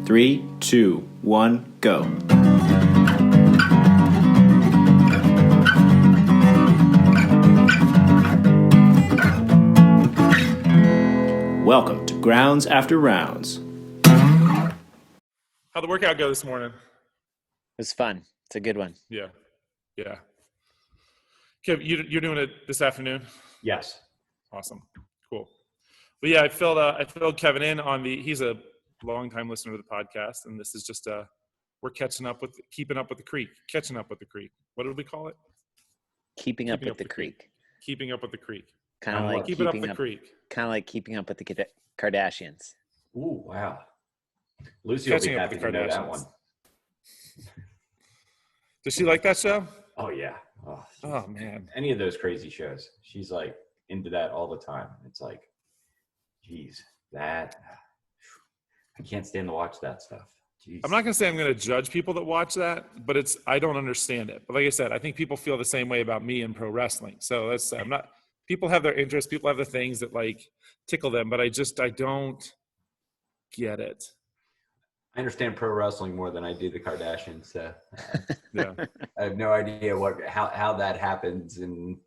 3, 2, 1, go. Welcome to Grounds After Rounds. How'd the workout go this morning? It was fun. It's a good one. Yeah. Kev, you're doing it this afternoon? Yes. Awesome. Cool. But yeah, I filled Kevin in on he's a longtime listener to the podcast, and this is just we're keeping up with the creek. What did we call it? Keeping up with the creek. Keeping up with the creek. Kind of like keeping up the creek. Kind of like keeping up with the Kardashians. Ooh, wow. Lucy will be Catching up happy with the to know that Kardashians. one. Does she like that show? Oh, yeah. Oh, man. Any of those crazy shows. She's like into that all the time. It's like, geez, I can't stand to watch that stuff. Jeez. I'm not going to say I'm going to judge people that watch that, but I don't understand it. But like I said, I think people feel the same way about me in pro wrestling. So people have their interests, people have the things that like tickle them, but I don't get it. I understand pro wrestling more than I do the Kardashians. So Yeah. I have no idea how that happens and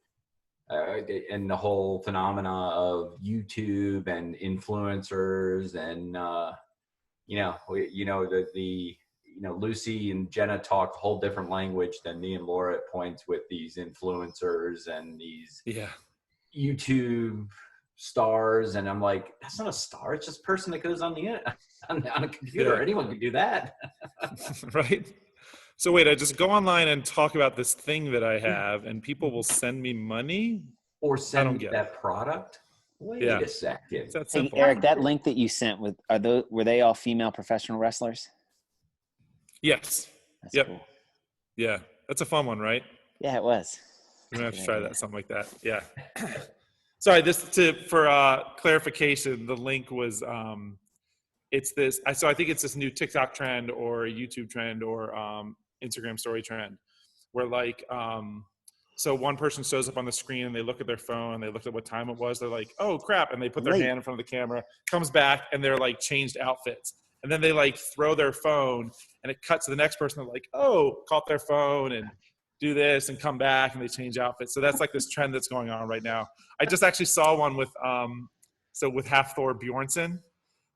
the whole phenomena of YouTube and influencers and Lucy and Jenna talk a whole different language than me and Laura at points with these influencers and these YouTube stars, and I'm like, that's not a star. It's just a person that goes on the on a computer. Yeah. Anyone can do that. Right. So wait, I just go online and talk about this thing that I have, and people will send me money Or send me that product. Wait a second. It's that Hey, simple. Eric, that link that you sent were they all female professional wrestlers? Yes. That's Yep. cool. Yeah. That's a fun one, right? Yeah, it was. We're gonna have to try that, something like that. Yeah. Sorry, for clarification, the link was it's this. So I think it's this new TikTok trend or YouTube trend or Instagram story trend, where like so one person shows up on the screen and they look at their phone, they look at what time it was, they're like, oh crap, and they put their hand in front of the camera, comes back, and they're like changed outfits, and then they like throw their phone, and it cuts to the next person. They're like, oh, caught their phone and do this and come back, and they change outfits. So that's like this trend that's going on right now. I just actually saw one with Half Thor Bjornsson.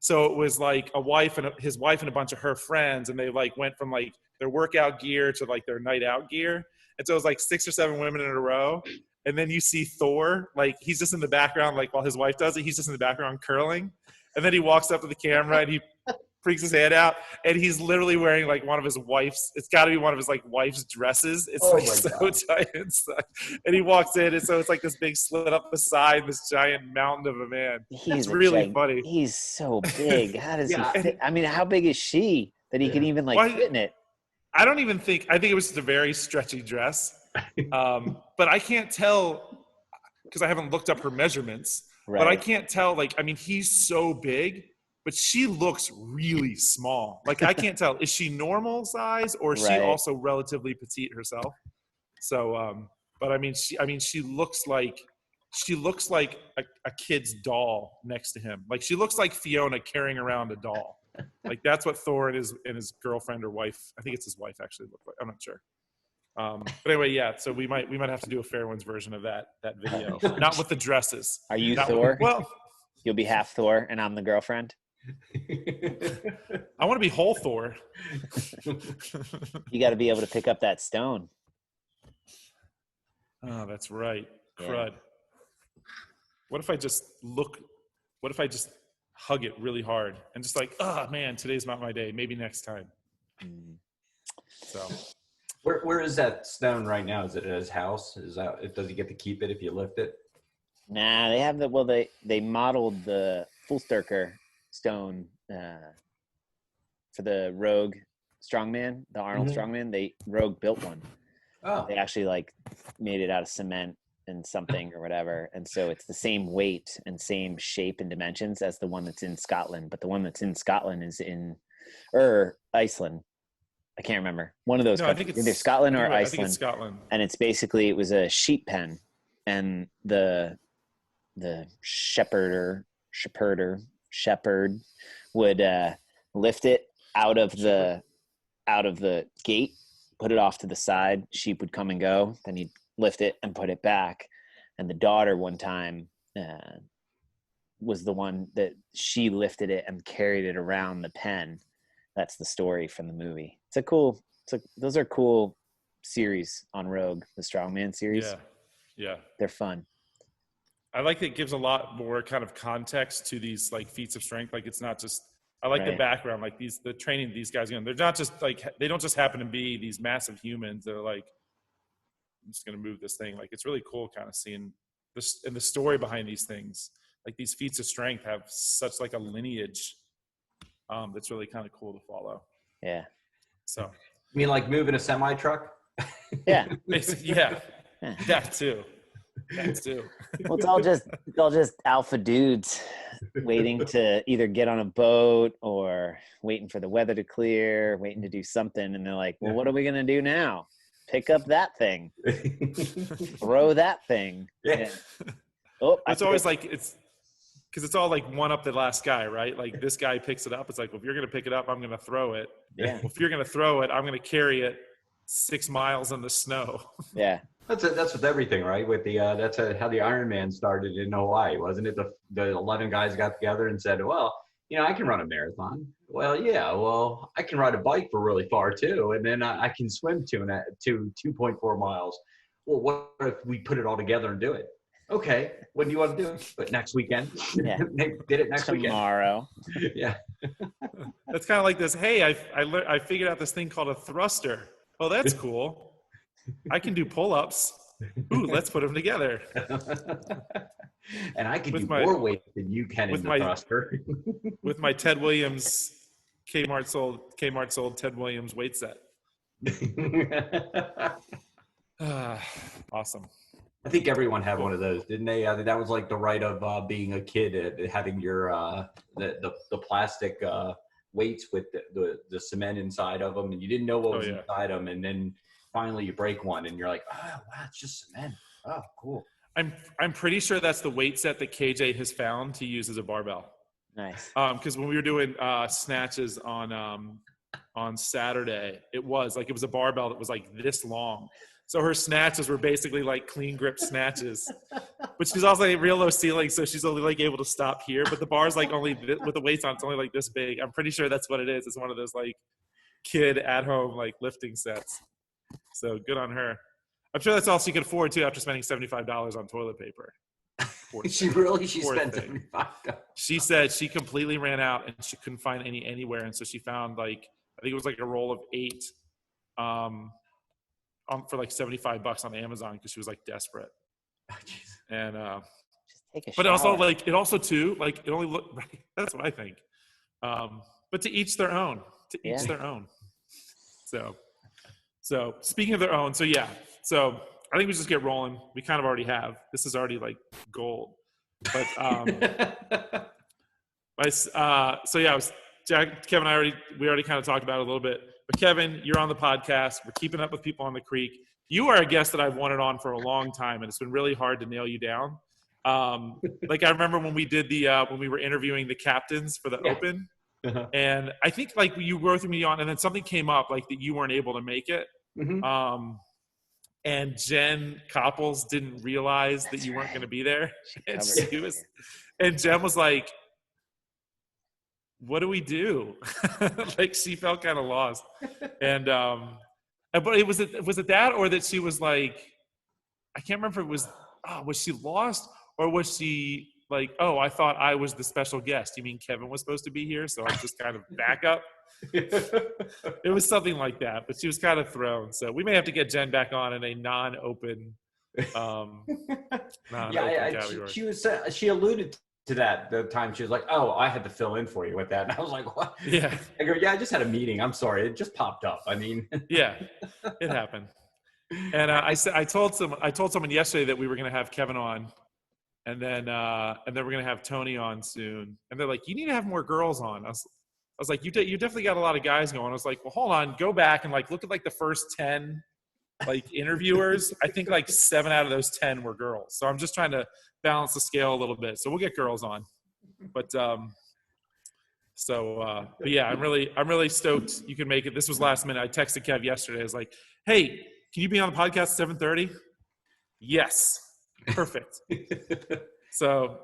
So it was like his wife and a bunch of her friends, and they like went from like their workout gear to like their night out gear. And so it was like 6 or 7 women in a row. And then you see Thor, like he's just in the background, like while his wife does it, he's just in the background curling. And then he walks up to the camera and he freaks his hand out, and he's literally wearing like one of his wife's, it's got to be one of his like wife's dresses. It's like so tight inside. And he walks in, and so it's like this big slit up the side, this giant mountain of a man. It's really funny. He's so big. How does he fit? I mean, how big is she that he can even like fit in it? I think it was just a very stretchy dress. But I can't tell because I haven't looked up her measurements. Right. But I can't tell, like, I mean, he's so big, but she looks really small. Like, I can't tell. Is she normal size, or is she also relatively petite herself? So, but I mean, she looks like a kid's doll next to him. Like, she looks like Fiona carrying around a doll. Like, that's what Thor and his girlfriend or wife, I think it's his wife, actually look like. I'm not sure. But anyway, yeah. So we might have to do a Fair Ones version of that video, not with the dresses. Are you Thor? Well, you'll be half Thor, and I'm the girlfriend. I want to be whole Thor. You got to be able to pick up that stone. Oh, that's right. Yeah. Crud. What if I just hug it really hard and just like, oh man, today's not my day. Maybe next time. So. Where is that stone right now? Is it at his house? Does he get to keep it if you lift it? Nah, they have they modeled the Fullsturker stone for the Rogue Strongman, the Arnold Strongman. Rogue built one. Oh. They actually like made it out of cement and something or whatever, and so it's the same weight and same shape and dimensions as the one that's in Scotland, but the one that's in Scotland is in Iceland. I can't remember. One of those countries. I think it's either Scotland or Iceland. I think it's Scotland. And it was a sheep pen, and the shepherd would lift it out of the gate, put it off to the side. Sheep would come and go. Then he'd lift it and put it back. And the daughter one time was the one that she lifted it and carried it around the pen. That's the story from the movie. Those are cool series on Rogue, the Strongman series. Yeah. They're fun. I like that it gives a lot more kind of context to these like feats of strength. Like it's not just, I like the background, like the training these guys are doing. They're not just like, they don't just happen to be these massive humans. They're like, I'm just going to move this thing. Like it's really cool kind of seeing this and the story behind these things. Like these feats of strength have such like a lineage that's really kind of cool to follow. Yeah. So. You mean like moving a semi truck? Yeah. Yeah. That too. Well, it's all just alpha dudes waiting to either get on a boat or waiting for the weather to clear, waiting to do something. And they're like, well, what are we going to do now? Pick up that thing, throw that thing. Yeah. Oh, it's always like, it's because it's all like one up the last guy, right? Like this guy picks it up. It's like, well, if you're going to pick it up, I'm going to throw it. Yeah. Well, if you're going to throw it, I'm going to carry it 6 miles in the snow. Yeah. That's with everything, right? With the that's how the Iron Man started in Hawaii, wasn't it? The 11 guys got together and said, well, I can run a marathon. Well, yeah, well, I can ride a bike for really far too, and then I can swim to 2.4 miles. Well, what if we put it all together and do it? Okay, when do you want to do it? But next weekend. Yeah. They did it next Tomorrow. weekend. Yeah. That's kind of like this. Hey, I figured out this thing called a thruster. Oh, that's cool. I can do pull-ups. Ooh, let's put them together. And I can do more weight than you can in the thruster. With my Ted Williams, Kmart sold Ted Williams weight set. Awesome. I think everyone had one of those, didn't they? That was like the right of being a kid, having your the plastic weights with the cement inside of them, and you didn't know what was inside them, and then finally you break one, and you're like, oh wow, it's just cement. Oh, cool. I'm pretty sure that's the weight set that KJ has found to use as a barbell. Nice. Because when we were doing snatches on Saturday, it was a barbell that was like this long. So her snatches were basically like clean grip snatches, but she's also like real low ceiling, so she's only like able to stop here. But the bar's like only with the weights on, it's only like this big. I'm pretty sure that's what it is. It's one of those like kid at home like lifting sets. So good on her. I'm sure that's all she could afford too after spending $75 on toilet paper. She spent $75. She said she completely ran out and she couldn't find any anywhere, and so she found like I think it was like a roll of 8. For like $75 on Amazon because she was like desperate. Oh, and just take a but shower. also like it also too like it only look right. That's what I think. But to each their own. Each their own. So speaking of their own, so I think we just get rolling. We kind of already have. This is already like gold. But Kevin, we already kind of talked about it a little bit. But Kevin, you're on the podcast. We're keeping up with people on the creek. You are a guest that I've wanted on for a long time, and it's been really hard to nail you down. Like I remember when we did when we were interviewing the captains for the Open, and I think like you were with me on, and then something came up like that you weren't able to make it. Mm-hmm. And Jen Copples didn't realize that you weren't going to be there, and Jen was like, what do we do? Like she felt kind of lost. And but was it that, or that she was like, I can't remember if it was she lost, or was she like, oh, I thought I was the special guest. You mean Kevin was supposed to be here, so I'm just kind of backup? It was something like that, but she was kind of thrown. So we may have to get Jen back on in a non-open category. She alluded to that the time she was like, oh, I had to fill in for you with that. And I was like, what? Yeah. I go, yeah, I just had a meeting. I'm sorry. It just popped up. I mean. Yeah, it happened. And I told someone yesterday that we were going to have Kevin on, and then we're going to have Tony on soon. And they're like, you need to have more girls on. I was like, you definitely got a lot of guys going. I was like, well, hold on, go back and like look at like the first 10 like interviewers. I think like 7 out of those 10 were girls. So I'm just trying to balance the scale a little bit. So we'll get girls on. But So, but yeah, I'm really stoked you can make it. This was last minute. I texted Kev yesterday. I was like, "Hey, can you be on the podcast at 7:30?" Yes, perfect. So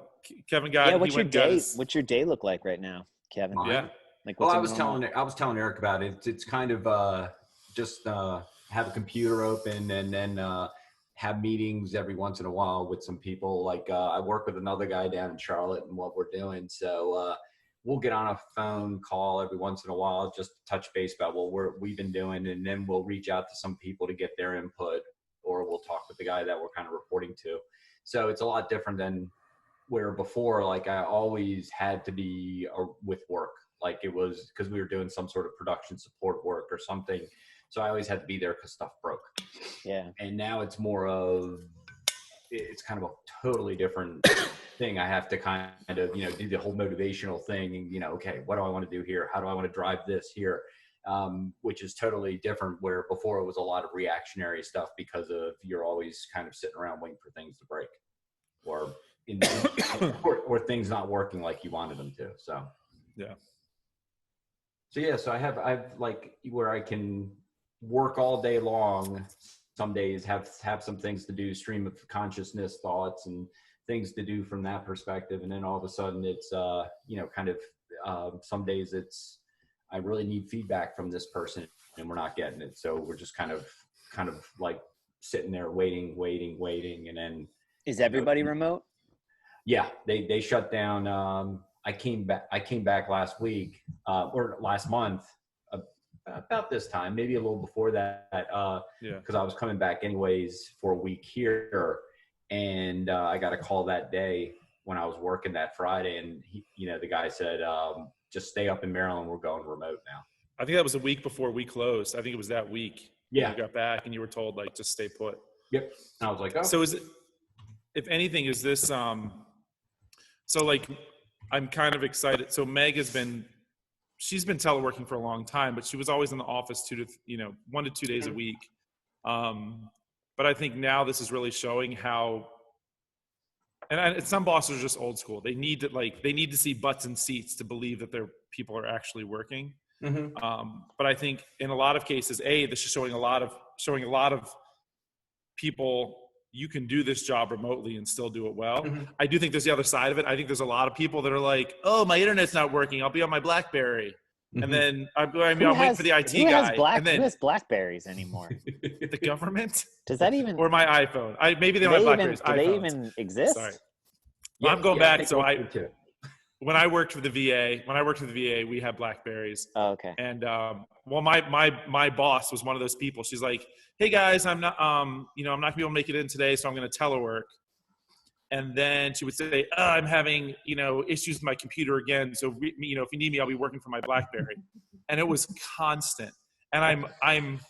Kevin got. Yeah, he went and got his, what's your day look like right now, Kevin? Mine? Yeah. Like, Well, what's I was telling Eric about it. It's kind of just have a computer open and then have meetings every once in a while with some people. Like I work with another guy down in Charlotte and what we're doing. So we'll get on a phone call every once in a while, just to touch base about what we've been doing, and then we'll reach out to some people to get their input, or we'll talk with the guy that we're kind of reporting to. So it's a lot different than where before, like I always had to be with work. Like it was because we were doing some sort of production support work or something. So I always had to be there because stuff broke. Yeah. And now it's more of, it's kind of a totally different thing. I have to kind of, do the whole motivational thing and, okay, what do I want to do here? How do I want to drive this here? Which is totally different, where before it was a lot of reactionary stuff because of you're always kind of sitting around waiting for things to break or or things not working like you wanted them to. So, yeah. So I've like where I can work all day long. Some days have some things to do, stream of consciousness thoughts and things to do from that perspective. And then all of a sudden it's, some days it's, I really need feedback from this person and we're not getting it. So we're just kind of like sitting there waiting. And then is everybody remote? Yeah, they shut down. I came back last week or last month about this time, maybe a little before that, because I was coming back anyways for a week here, and I got a call that day when I was working that Friday, and the guy said, just stay up in Maryland, we're going remote now. I think that was a week before we closed. I think it was that week. Yeah. You got back and you were told like, just stay put. Yep. And I was like, oh. So is it, if anything, is this, so like, I'm kind of excited. So Meg she's been teleworking for a long time, but she was always in the office 1 to 2 days a week. But I think now this is really showing how, and some bosses are just old school. They need to see butts and seats to believe that their people are actually working. Mm-hmm. But I think in a lot of cases, this is showing a lot of people, you can do this job remotely and still do it well. Mm-hmm. I do think there's the other side of it. I think there's a lot of people that are like, oh, my internet's not working, I'll be on my BlackBerry. Mm-hmm. And then I'm waiting for the IT guy. Who has Blackberries anymore? The government? Does that even? Or my iPhone? Maybe they don't have Blackberries. Do they even exist? Sorry. Well, I'm going back. So when I worked for the VA, we had Blackberries. Oh, okay. And my boss was one of those people. She's like, hey guys, I'm not I'm not gonna be able to make it in today, so I'm gonna telework. And then she would say, I'm having, issues with my computer again. So, if you need me, I'll be working from my BlackBerry. And it was constant. And I am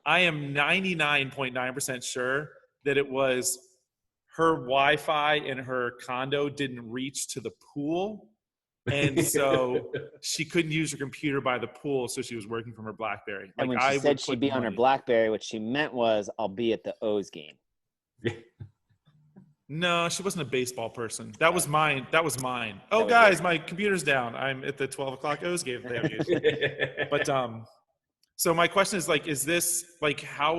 99.9% sure that it was her Wi-Fi in her condo didn't reach to the pool. And so she couldn't use her computer by the pool. So she was working from her BlackBerry. And when she said she'd be on her BlackBerry, what she meant was, I'll be at the O's game. No, she wasn't a baseball person. That was mine. Oh, guys, my computer's down. I'm at the 12 o'clock O's game. But so my question is like, is this like, how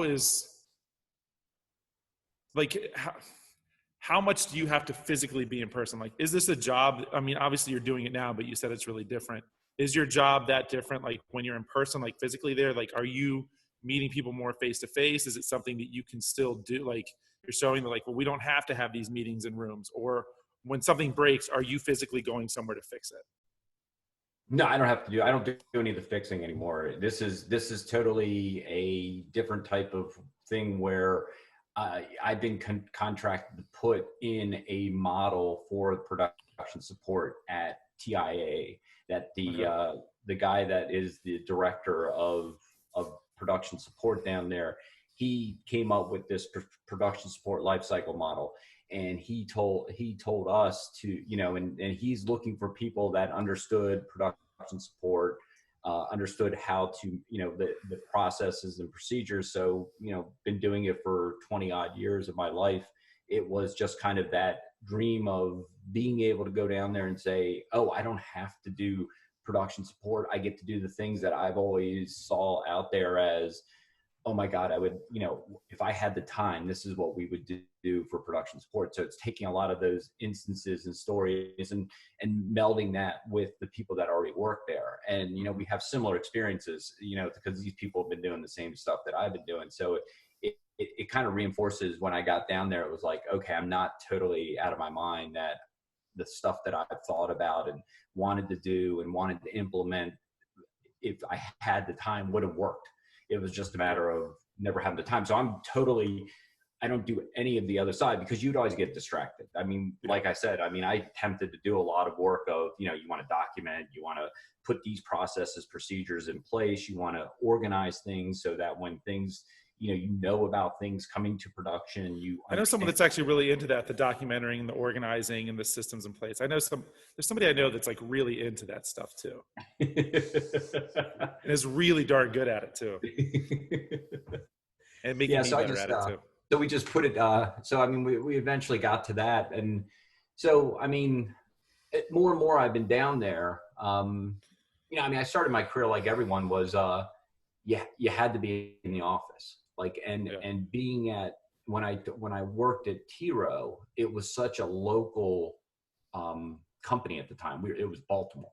much do you have to physically be in person? Like, is this a job? I mean, obviously you're doing it now, but you said it's really different. Is your job that different? Like when you're in person, like physically there, like, are you meeting people more face to face? Is it something that you can still do? Like, you're showing that like, well, we don't have to have these meetings in rooms, or when something breaks, are you physically going somewhere to fix it? No, I don't do any of the fixing anymore. This is totally a different type of thing where I've been contracted to put in a model for production support at TIA that the guy that is the director of production support down there, he came up with this production support lifecycle model, and he told us to, and he's looking for people that understood production support, understood how to, the processes and procedures. So, been doing it for 20 odd years of my life. It was just kind of that dream of being able to go down there and say, oh, I don't have to do production support, I get to do the things that I've always saw out there as, oh my God, I would, if I had the time, this is what we would do for production support. So it's taking a lot of those instances and stories and melding that with the people that already work there. And, we have similar experiences, because these people have been doing the same stuff that I've been doing. So it kind of reinforces when I got down there, it was like, okay, I'm not totally out of my mind that the stuff that I've thought about and wanted to do and wanted to implement, if I had the time, would have worked. It was just a matter of never having the time. So I don't do any of the other side because you'd always get distracted. I mean, like I said, I attempted to do a lot of work of, you want to document, you want to put these processes, procedures in place, you want to organize things so that when things, about things coming to production, I know someone that's actually really into that, the documenting, the organizing, and the systems in place. There's somebody I know that's like really into that stuff too. And is really darn good at it too. And making me better at it too. So we just put it, we eventually got to that. And so, more and more I've been down there. I started my career like everyone was, you had to be in the office. And being when I worked at Tiro, it was such a local company at the time. It was Baltimore.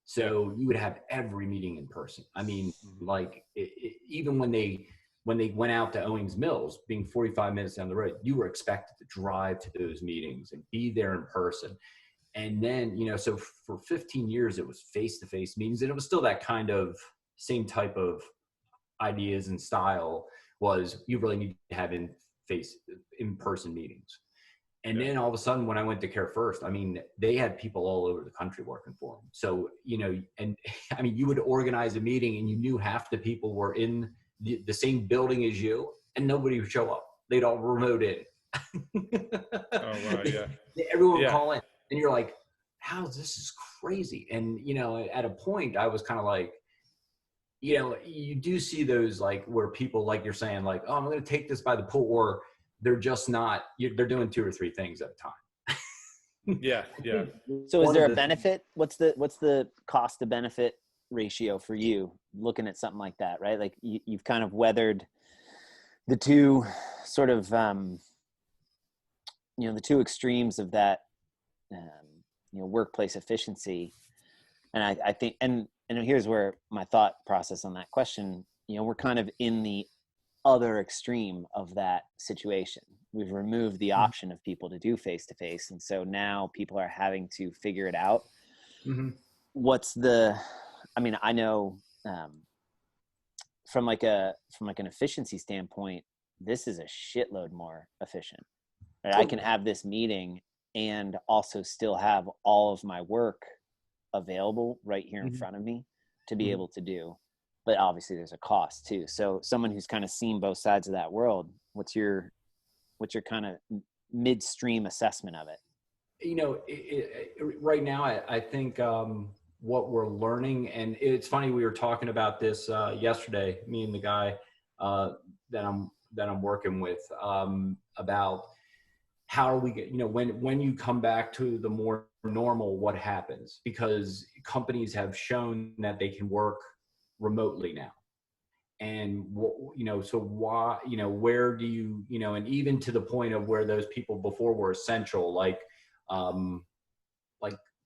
So you would have every meeting in person. Even when they went out to Owings Mills, being 45 minutes down the road, you were expected to drive to those meetings and be there in person. And then, so for 15 years, it was face-to-face meetings. And it was still that kind of same type of ideas and style, was you really need to have in-person meetings. And then all of a sudden, when I went to Care First, they had people all over the country working for them. So, you would organize a meeting and you knew half the people were in the same building as you and nobody would show up. They'd all remote in. Oh, wow, yeah. Everyone would call in and you're like, this is crazy. And, at a point I was kind of like, you do see those where people, like you're saying, like, oh, I'm going to take this by the pool, or they're just not, they're doing 2 or 3 things at a time. Yeah. So is there a benefit? What's the cost to benefit ratio for you looking at something like that, right? Like you've kind of weathered the two sort of, the two extremes of that, workplace efficiency. And I think, and here's where my thought process on that question, we're kind of in the other extreme of that situation. We've removed the option of people to do face-to-face. And so now people are having to figure it out. Mm-hmm. I know from an efficiency standpoint, this is a shitload more efficient. Right? I can have this meeting and also still have all of my work available right here in front of me to be able to do. But obviously there's a cost too. So someone who's kind of seen both sides of that world, what's your kind of midstream assessment of it? Right now, I think what we're learning, and it's funny, we were talking about this yesterday, me and the guy that I'm working with, about how we get, when you come back to the more normal, what happens? Because companies have shown that they can work remotely now. And, so why, where do you, and even to the point of where those people before were essential, like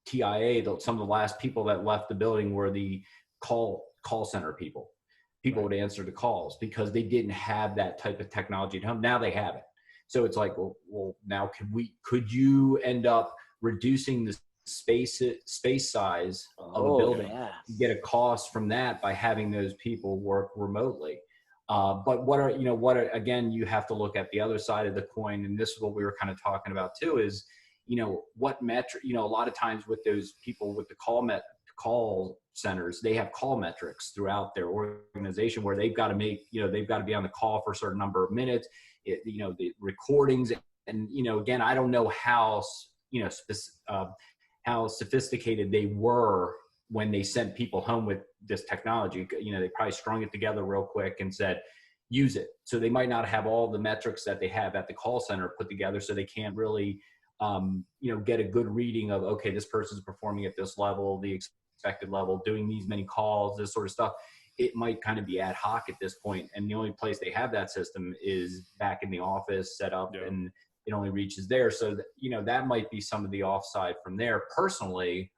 TIA, some of the last people that left the building were the call center people. People would answer the calls because they didn't have that type of technology at home. Now they have it. So it's like, well, now could you end up reducing the space size of a building, get a cost from that by having those people work remotely? But again, you have to look at the other side of the coin. And this is what we were kind of talking about too, is, what metric, a lot of times with those people with the call centers, they have call metrics throughout their organization where they've got to they've got to be on the call for a certain number of minutes, the recordings. And, again, I don't know how sophisticated they were when they sent people home with this technology. They probably strung it together real quick and said, use it. So they might not have all the metrics that they have at the call center put together. So they can't really, get a good reading of, okay, this person's performing at this level. The expected level, doing these many calls, this sort of stuff. It might kind of be ad hoc at this point, and the only place they have that system is back in the office set up, and it only reaches there. So that, you know, that might be some of the offside from there. Personally,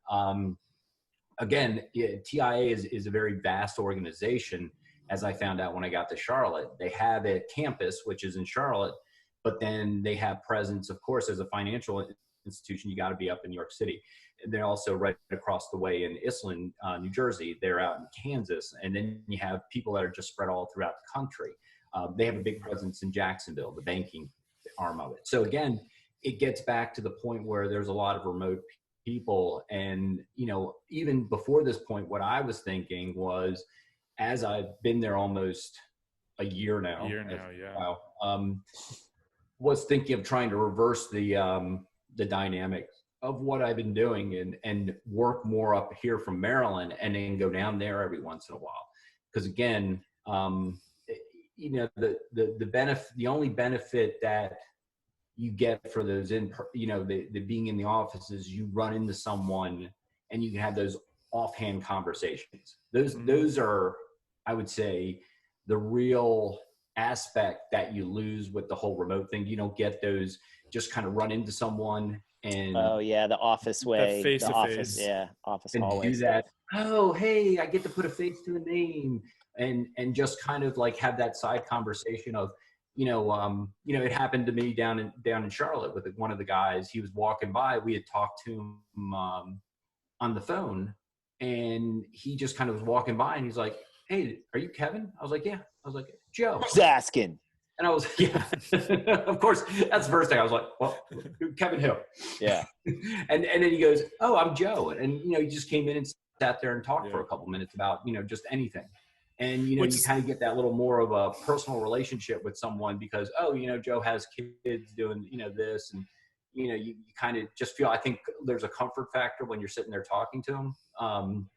again, TIA is a very vast organization, as I found out when I got to Charlotte. They have a campus, which is in Charlotte, but then they have presence, of course, as a financial institution, you got to be up in New York City. They're also right across the way in Islip, New Jersey. They're out in Kansas. And then you have people that are just spread all throughout the country. They have a big presence in Jacksonville, the banking arm of it. So again, it gets back to the point where there's a lot of remote people. And, you know, even before this point, what I was thinking was, as I've been there almost a year now, was thinking of trying to reverse the dynamic of what I've been doing and work more up here from Maryland and then go down there every once in a while. Because again, you know, the only benefit that you get for those the being in the office is you run into someone and you can have those offhand conversations. Those are, I would say, the real aspect that you lose with the whole remote thing. You don't get those, just kind of run into someone and the office way, face the to office, face. office and hallway do that. Oh, hey, I get to put a face to a name, and just kind of like have that side conversation of, it happened to me down in Charlotte with one of the guys. He was walking by. We had talked to him on the phone, and he just kind of was walking by, and he's like, "Hey, are you Kevin?" I was like, "Yeah." I was like, "Joe." Who's asking? And I was, yeah, of course. That's the first thing. I was like, "Well, Kevin who?" Yeah. and then he goes, "Oh, I'm Joe." And, he just came in and sat there and talked for a couple minutes about, just anything. And, you kind of get that little more of a personal relationship with someone because, Joe has kids doing, this. And, you kind of just feel, I think there's a comfort factor when you're sitting there talking to them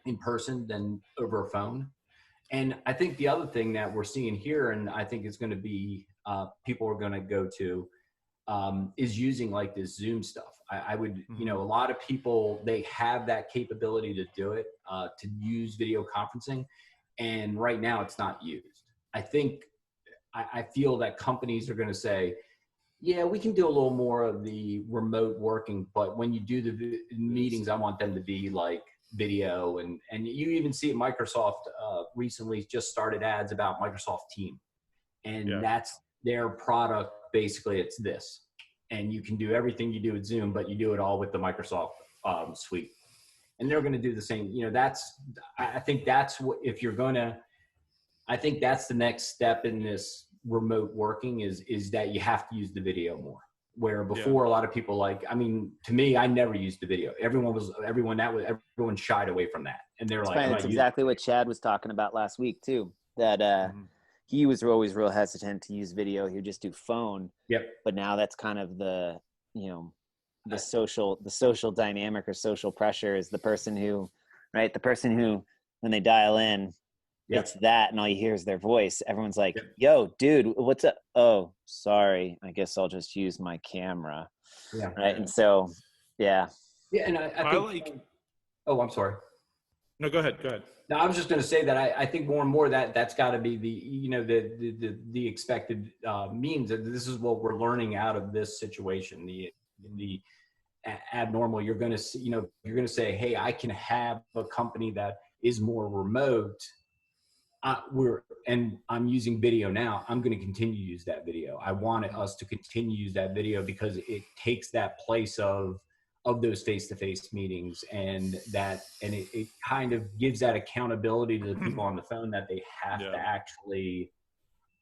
in person than over a phone. And I think the other thing that we're seeing here, and I think it's going to be people are going to go to, is using like this Zoom stuff. I would, a lot of people, they have that capability to do it, to use video conferencing. And right now it's not used. I feel that companies are going to say, yeah, we can do a little more of the remote working, but when you do the meetings, I want them to be like video. And you even see Microsoft recently just started ads about Microsoft Team. And that's their product. Basically, it's this. And you can do everything you do with Zoom, but you do it all with the Microsoft suite. And they're going to do the same. I think that's what, I think that's the next step in this remote working is that you have to use the video more. Where before a lot of people to me, I never used the video. Everyone shied away from that. And they're like, that's exactly what Chad was talking about last week too. That he was always real hesitant to use video. He would just do phone. Yep. But now that's kind of the social dynamic or social pressure is the person who when they dial in, it's that, and all you hear is their voice. Everyone's like, "Yo, dude, what's up?" "Oh, sorry. I guess I'll just use my camera." Yeah. Right. And so, yeah. Yeah. And I think, oh, I'm sorry. No, go ahead. No, I was just going to say that I think more and more that's got to be the expected means. This is what we're learning out of this situation. The abnormal. You're going to see, you're going to say, "Hey, I can have a company that is more remote. I'm using video now. I'm going to continue to use that video. I want us to continue to use that video because it takes that place of those face-to-face meetings and it kind of gives that accountability to the people on the phone that they have to actually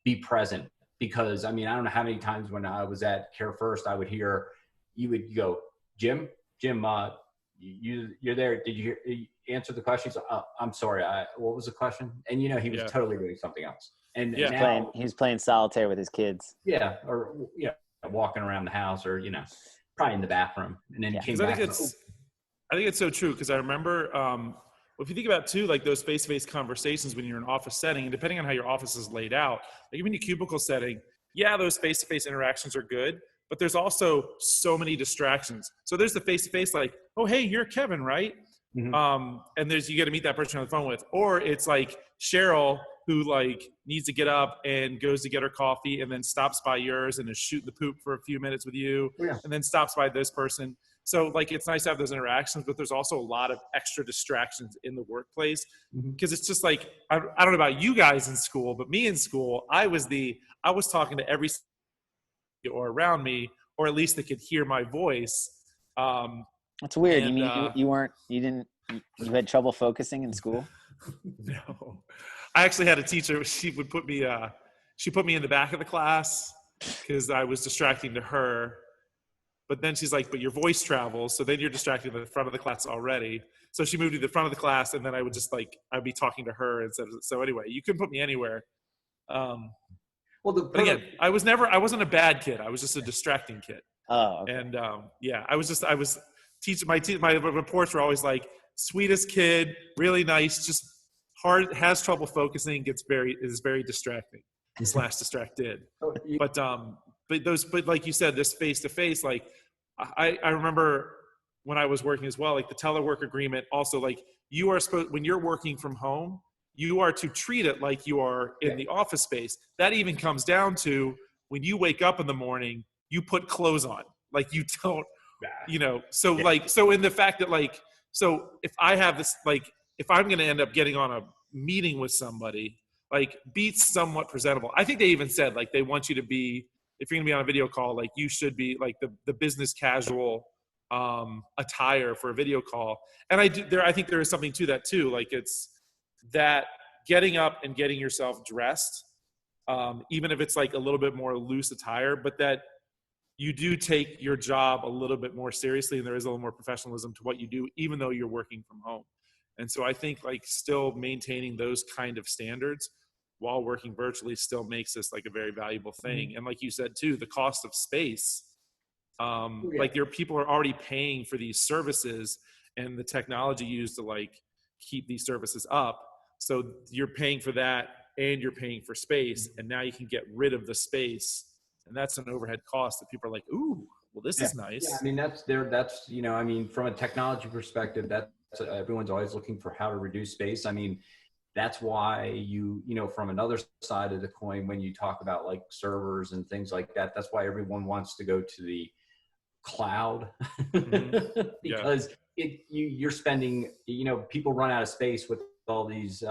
be present. Because I don't know how many times when I was at Care First, I would hear, you would go, Jim, you're there. Did you answer the question? So, I'm sorry. What was the question? And he was totally doing something else. And now, he was playing solitaire with his kids. Yeah, or walking around the house, or probably in the bathroom, and then came back. I think it's so true because I remember if you think about too, like those face-to-face conversations when you're in an office setting, and depending on how your office is laid out, like even your cubicle setting, those face-to-face interactions are good. But there's also so many distractions. So there's the face-to-face like, "Oh, hey, you're Kevin, right?" And you get to meet that person on the phone with, or it's like Cheryl who like needs to get up and goes to get her coffee and then stops by yours and is shooting the poop for a few minutes with you, and then stops by this person. So like, it's nice to have those interactions, but there's also a lot of extra distractions in the workplace, because it's just like, I don't know about you guys in school, but me in school, I was talking to every or around me, or at least they could hear my voice. That's weird. You mean you had trouble focusing in school? No, I actually had a teacher. She would put me in the back of the class because I was distracting to her. But then she's like, but your voice travels. So then you're distracting the front of the class already. So she moved to the front of the class, and then I would just like, I'd be talking to her instead of, so anyway, you couldn't put me anywhere. But again, I wasn't a bad kid. I was just a distracting kid. Oh, okay. And my reports were always like, sweetest kid, really nice, just hard, has trouble focusing, is very distracting / distracted. But like you said, this face to face, like I remember when I was working as well, like the telework agreement also, like you are supposed, when you're working from home, you are to treat it like you are in the office space. That even comes down to when you wake up in the morning, you put clothes on, like you don't, so like, so in the fact that like, so if I have this, like, if I'm going to end up getting on a meeting with somebody, like be somewhat presentable. I think they even said like, they want you to be, if you're gonna be on a video call, like you should be like the business casual attire for a video call. And I think there is something to that too. Like it's that getting up and getting yourself dressed, even if it's like a little bit more loose attire, but that you do take your job a little bit more seriously, and there is a little more professionalism to what you do, even though you're working from home. And so I think like still maintaining those kind of standards while working virtually still makes this like a very valuable thing. And like you said too, the cost of space, like your people are already paying for these services and the technology used to like keep these services up. So you're paying for that and you're paying for space, and now you can get rid of the space, and that's an overhead cost that people are like, ooh, well, this is nice. Yeah, I mean, that's, I mean, from a technology perspective, that's everyone's always looking for how to reduce space. I mean, that's why from another side of the coin, when you talk about like servers and things like that, that's why everyone wants to go to the cloud because you're spending, people run out of space with all these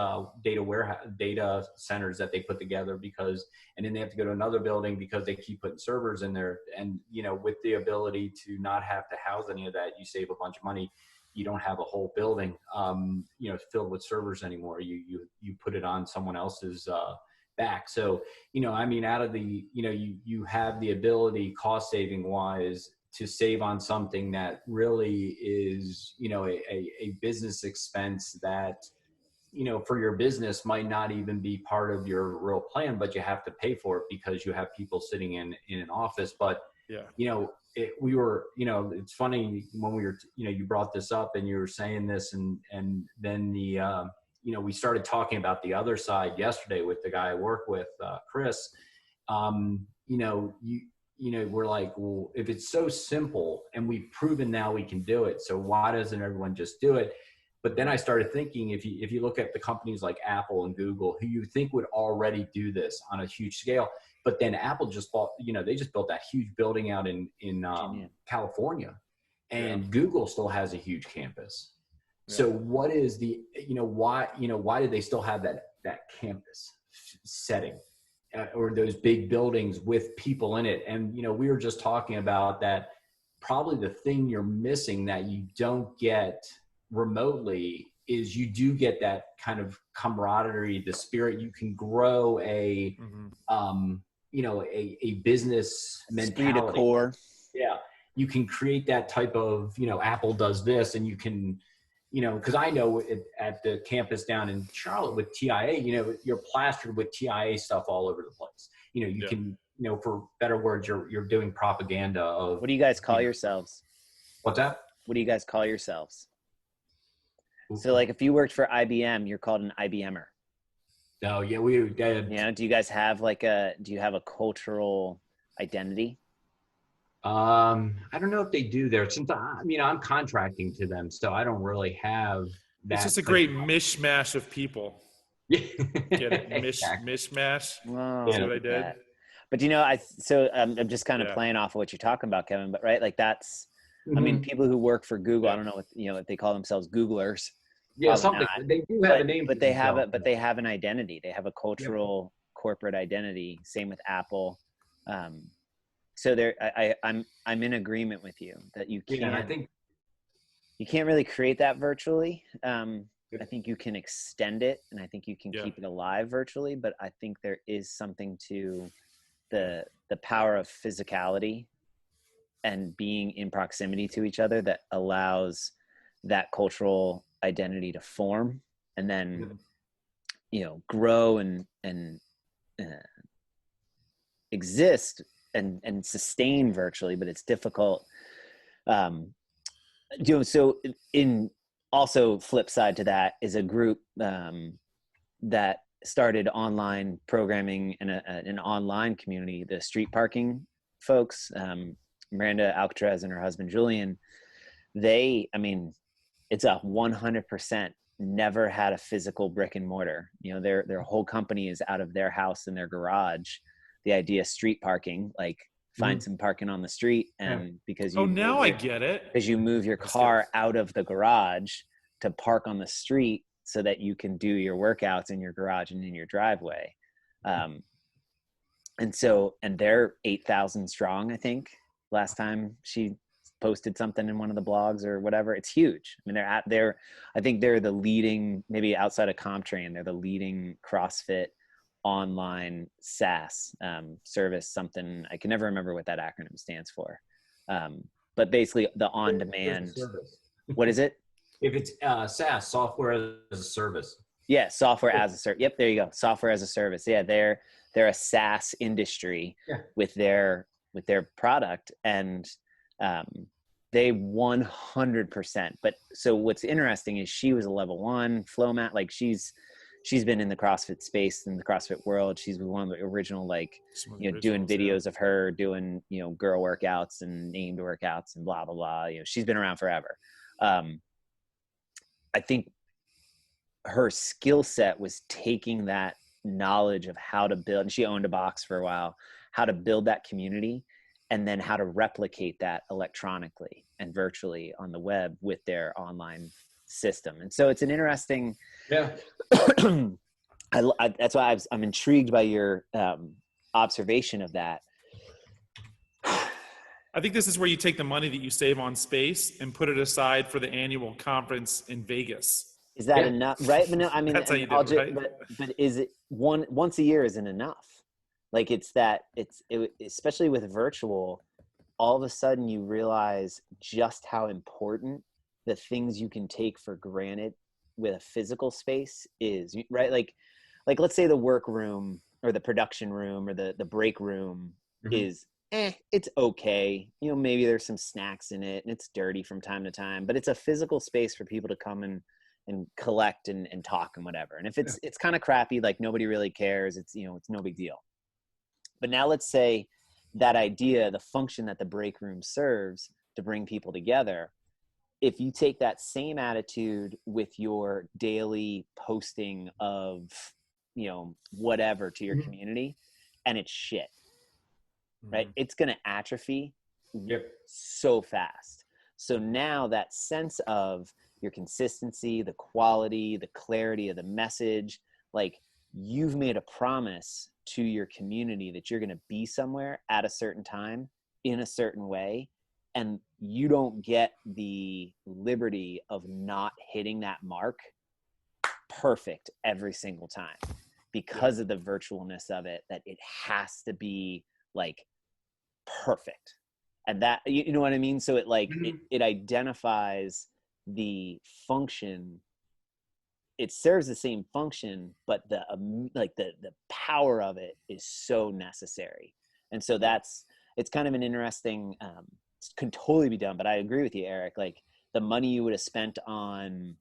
data centers that they put together and then they have to go to another building because they keep putting servers in there. And, with the ability to not have to house any of that, you save a bunch of money. You don't have a whole building, filled with servers anymore. You put it on someone else's back. So, I mean, out of the, you have the ability cost saving wise to save on something that really is, a business expense that, for your business might not even be part of your real plan, but you have to pay for it because you have people sitting in an office. But, it's funny when we were, you brought this up and you were saying this and then we started talking about the other side yesterday with the guy I work with, Chris. We're like, well, if it's so simple and we've proven now we can do it, so why doesn't everyone just do it? But then I started thinking, if you look at the companies like Apple and Google, who you think would already do this on a huge scale, but then Apple just bought, they just built that huge building out in California, and Google still has a huge campus. Yeah. So what is the, why did they still have that campus setting or those big buildings with people in it? And, we were just talking about that probably the thing you're missing that you don't get remotely is you do get that kind of camaraderie, the spirit. You can grow a business mentality. Esprit de corps. Yeah. You can create that type of, Apple does this, and you can, because I know at the campus down in Charlotte with TIA, you're plastered with TIA stuff all over the place. You can, for better words, you're doing propaganda of. What do you guys call yourselves? What's that? What do you guys call yourselves? So like if you worked for IBM, you're called an IBMer. Oh yeah, we did. Do you guys have do you have a cultural identity? I don't know if they do there, since I'm contracting to them, so I don't really have that. It's just a great mishmash of people. Yeah. Get it? Exactly. Mishmash. Whoa, See what I look at did? that. But I'm just kind of playing off of what you're talking about, Kevin. But right, like that's, I mean, people who work for Google, I don't know what if they call themselves Googlers. Yeah, something. Not. They do have a name, but for they have themselves. but they have an identity. They have a cultural corporate identity. Same with Apple. So I'm in agreement with you that you can't. I think you can't really create that virtually. I think you can extend it, and I think you can keep it alive virtually. But I think there is something to the power of physicality and being in proximity to each other that allows that cultural identity to form and then grow and exist and sustain virtually. But it's difficult. So in also flip side to that is a group that started online programming in an online community, the street parking folks, Miranda Alcatraz and her husband Julian. It's a 100% never had a physical brick and mortar. Their whole company is out of their house in their garage. The idea of street parking, like find some parking on the street, and because I get it. Because you move your car out of the garage to park on the street so that you can do your workouts in your garage and in your driveway. And they're 8,000 strong, I think, last time she posted something in one of the blogs or whatever. It's huge. I mean, I think they're the leading, maybe outside of CompTrain, they're the leading CrossFit online SaaS service, something I can never remember what that acronym stands for. But basically the on-demand service. What is it? If it's SaaS, software as a service. Yeah, software as a service. Yep, there you go. Software as a service. Yeah, they're a SaaS industry with their product, and they 100%. But so what's interesting is she was a level 1 flow mat. Like she's been in the CrossFit space, in the CrossFit world. She's one of the original, doing videos of her doing, girl workouts and named workouts and blah, blah, blah. She's been around forever. I think her skill set was taking that knowledge of how to build, and she owned a box for a while, how to build that community and then how to replicate that electronically and virtually on the web with their online system. And so it's an interesting, that's why I'm intrigued by your observation of that. I think this is where you take the money that you save on space and put it aside for the annual conference in Vegas. Is that enough? Right? But no, I mean, that's how you do it, right? But is it once a year isn't enough? Like especially with virtual, all of a sudden you realize just how important the things you can take for granted with a physical space is, right? Like let's say the work room or the production room or the break room is, it's okay. Maybe there's some snacks in it and it's dirty from time to time, but it's a physical space for people to come and collect and talk and whatever. And if it's kind of crappy, like nobody really cares, it's no big deal. But now let's say that idea, the function that the break room serves to bring people together, if you take that same attitude with your daily posting of, whatever to your community, and it's shit, right? It's going to atrophy so fast. So now that sense of your consistency, the quality, the clarity of the message, like you've made a promise to your community that you're going to be somewhere at a certain time in a certain way. And you don't get the liberty of not hitting that mark perfect every single time because of the virtualness of it, that it has to be like perfect. And that, you know what I mean? So it it identifies the function. It serves the same function, but the power of it is so necessary. And so it's kind of an interesting, can totally be done, but I agree with you, Eric. Like the money you would have spent on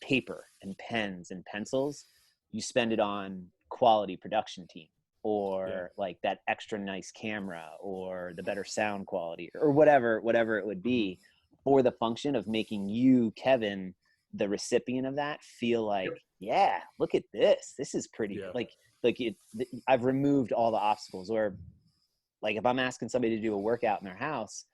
paper and pens and pencils, you spend it on quality production team. or like that extra nice camera or the better sound quality or whatever it would be, for the function of making you, Kevin, the recipient of that, feel like, yeah, look at this. This is pretty I've removed all the obstacles. Or like if I'm asking somebody to do a workout in their house,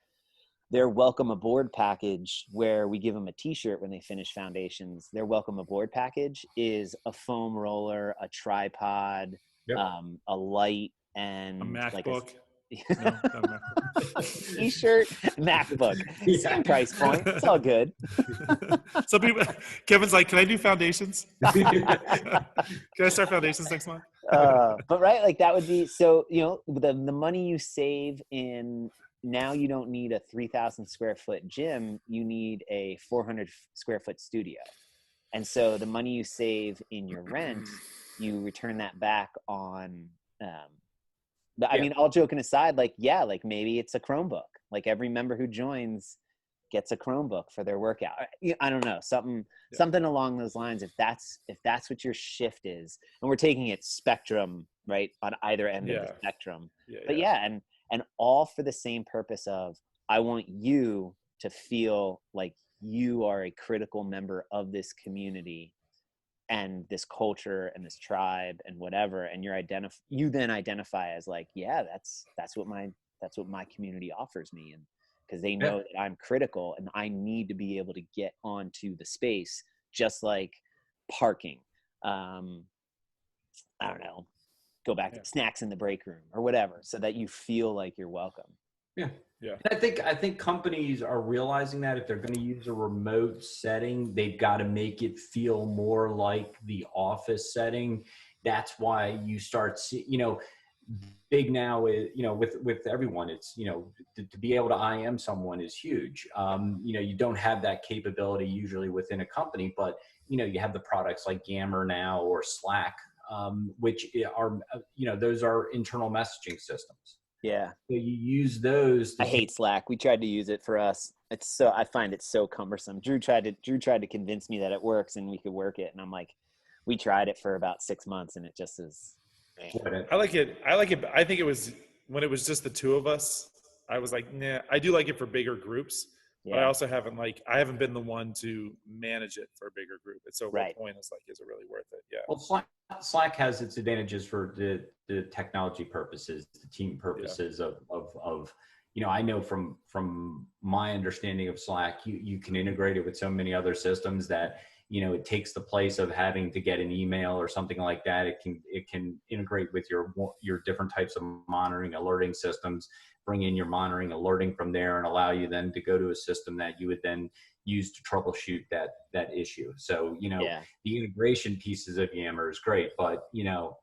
their welcome aboard package, where we give them a t-shirt when they finish foundations, their welcome aboard package is a foam roller, a tripod, a light, and a MacBook. No, t-shirt, MacBook, same price point. It's all good. Some people, Kevin's like, can I do foundations? Can I start foundations next month? But right, like that would be, so, you know, the money you save in, now you don't need a 3,000 square foot gym, you need a 400 square foot studio. And so the money you save in your rent, you return that back on, I mean, all joking aside, like, yeah, like maybe it's a Chromebook. Like every member who joins gets a Chromebook for their workout. I don't know, something along those lines. If that's what your shift is, and we're taking it spectrum, right, on either end of the spectrum. But and all for the same purpose of, I want you to feel like you are a critical member of this community and this culture and this tribe and whatever, and you then identify as like, yeah, that's what my community offers me, and because they know that I'm critical and I need to be able to get onto the space, just like parking. I don't know, go back to snacks in the break room or whatever, so that you feel like you're welcome. Yeah. And I think companies are realizing that if they're going to use a remote setting, they've got to make it feel more like the office setting. That's why you start seeing, you know, big now is, you know, with everyone, it's, you know, to be able to IM someone is huge. You know, you don't have that capability usually within a company, but, you know, you have the products like Yammer now or Slack, which are, you know, those are internal messaging systems. Yeah. So you use those. I hate Slack. We tried to use it for us. I find it so cumbersome. Drew tried to convince me that it works and we could work it. And I'm like, we tried it for about 6 months and it just is. I like it. I think it was when it was just the two of us, I was like, nah, I do like it for bigger groups, but I also I haven't been the one to manage it for a bigger group. And so the point is like, is it really worth it? Yeah. Well, Slack has its advantages for the technology purposes, the team purposes of, you know, I know from my understanding of Slack, you can integrate it with so many other systems that, you know, it takes the place of having to get an email or something like that. It can integrate with your different types of monitoring, alerting systems, bring in your monitoring, alerting from there, and allow you then to go to a system that you would then use to troubleshoot that issue. So, you know, the integration pieces of Yammer is great, but, you know,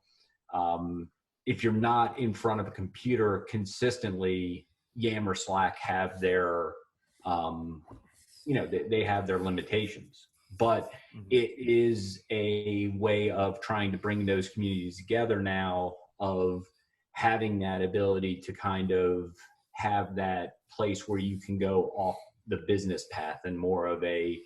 if you're not in front of a computer consistently, Yammer, Slack have their, you know, they have their limitations. But it is a way of trying to bring those communities together now, of having that ability to kind of have that place where you can go off the business path and more of a,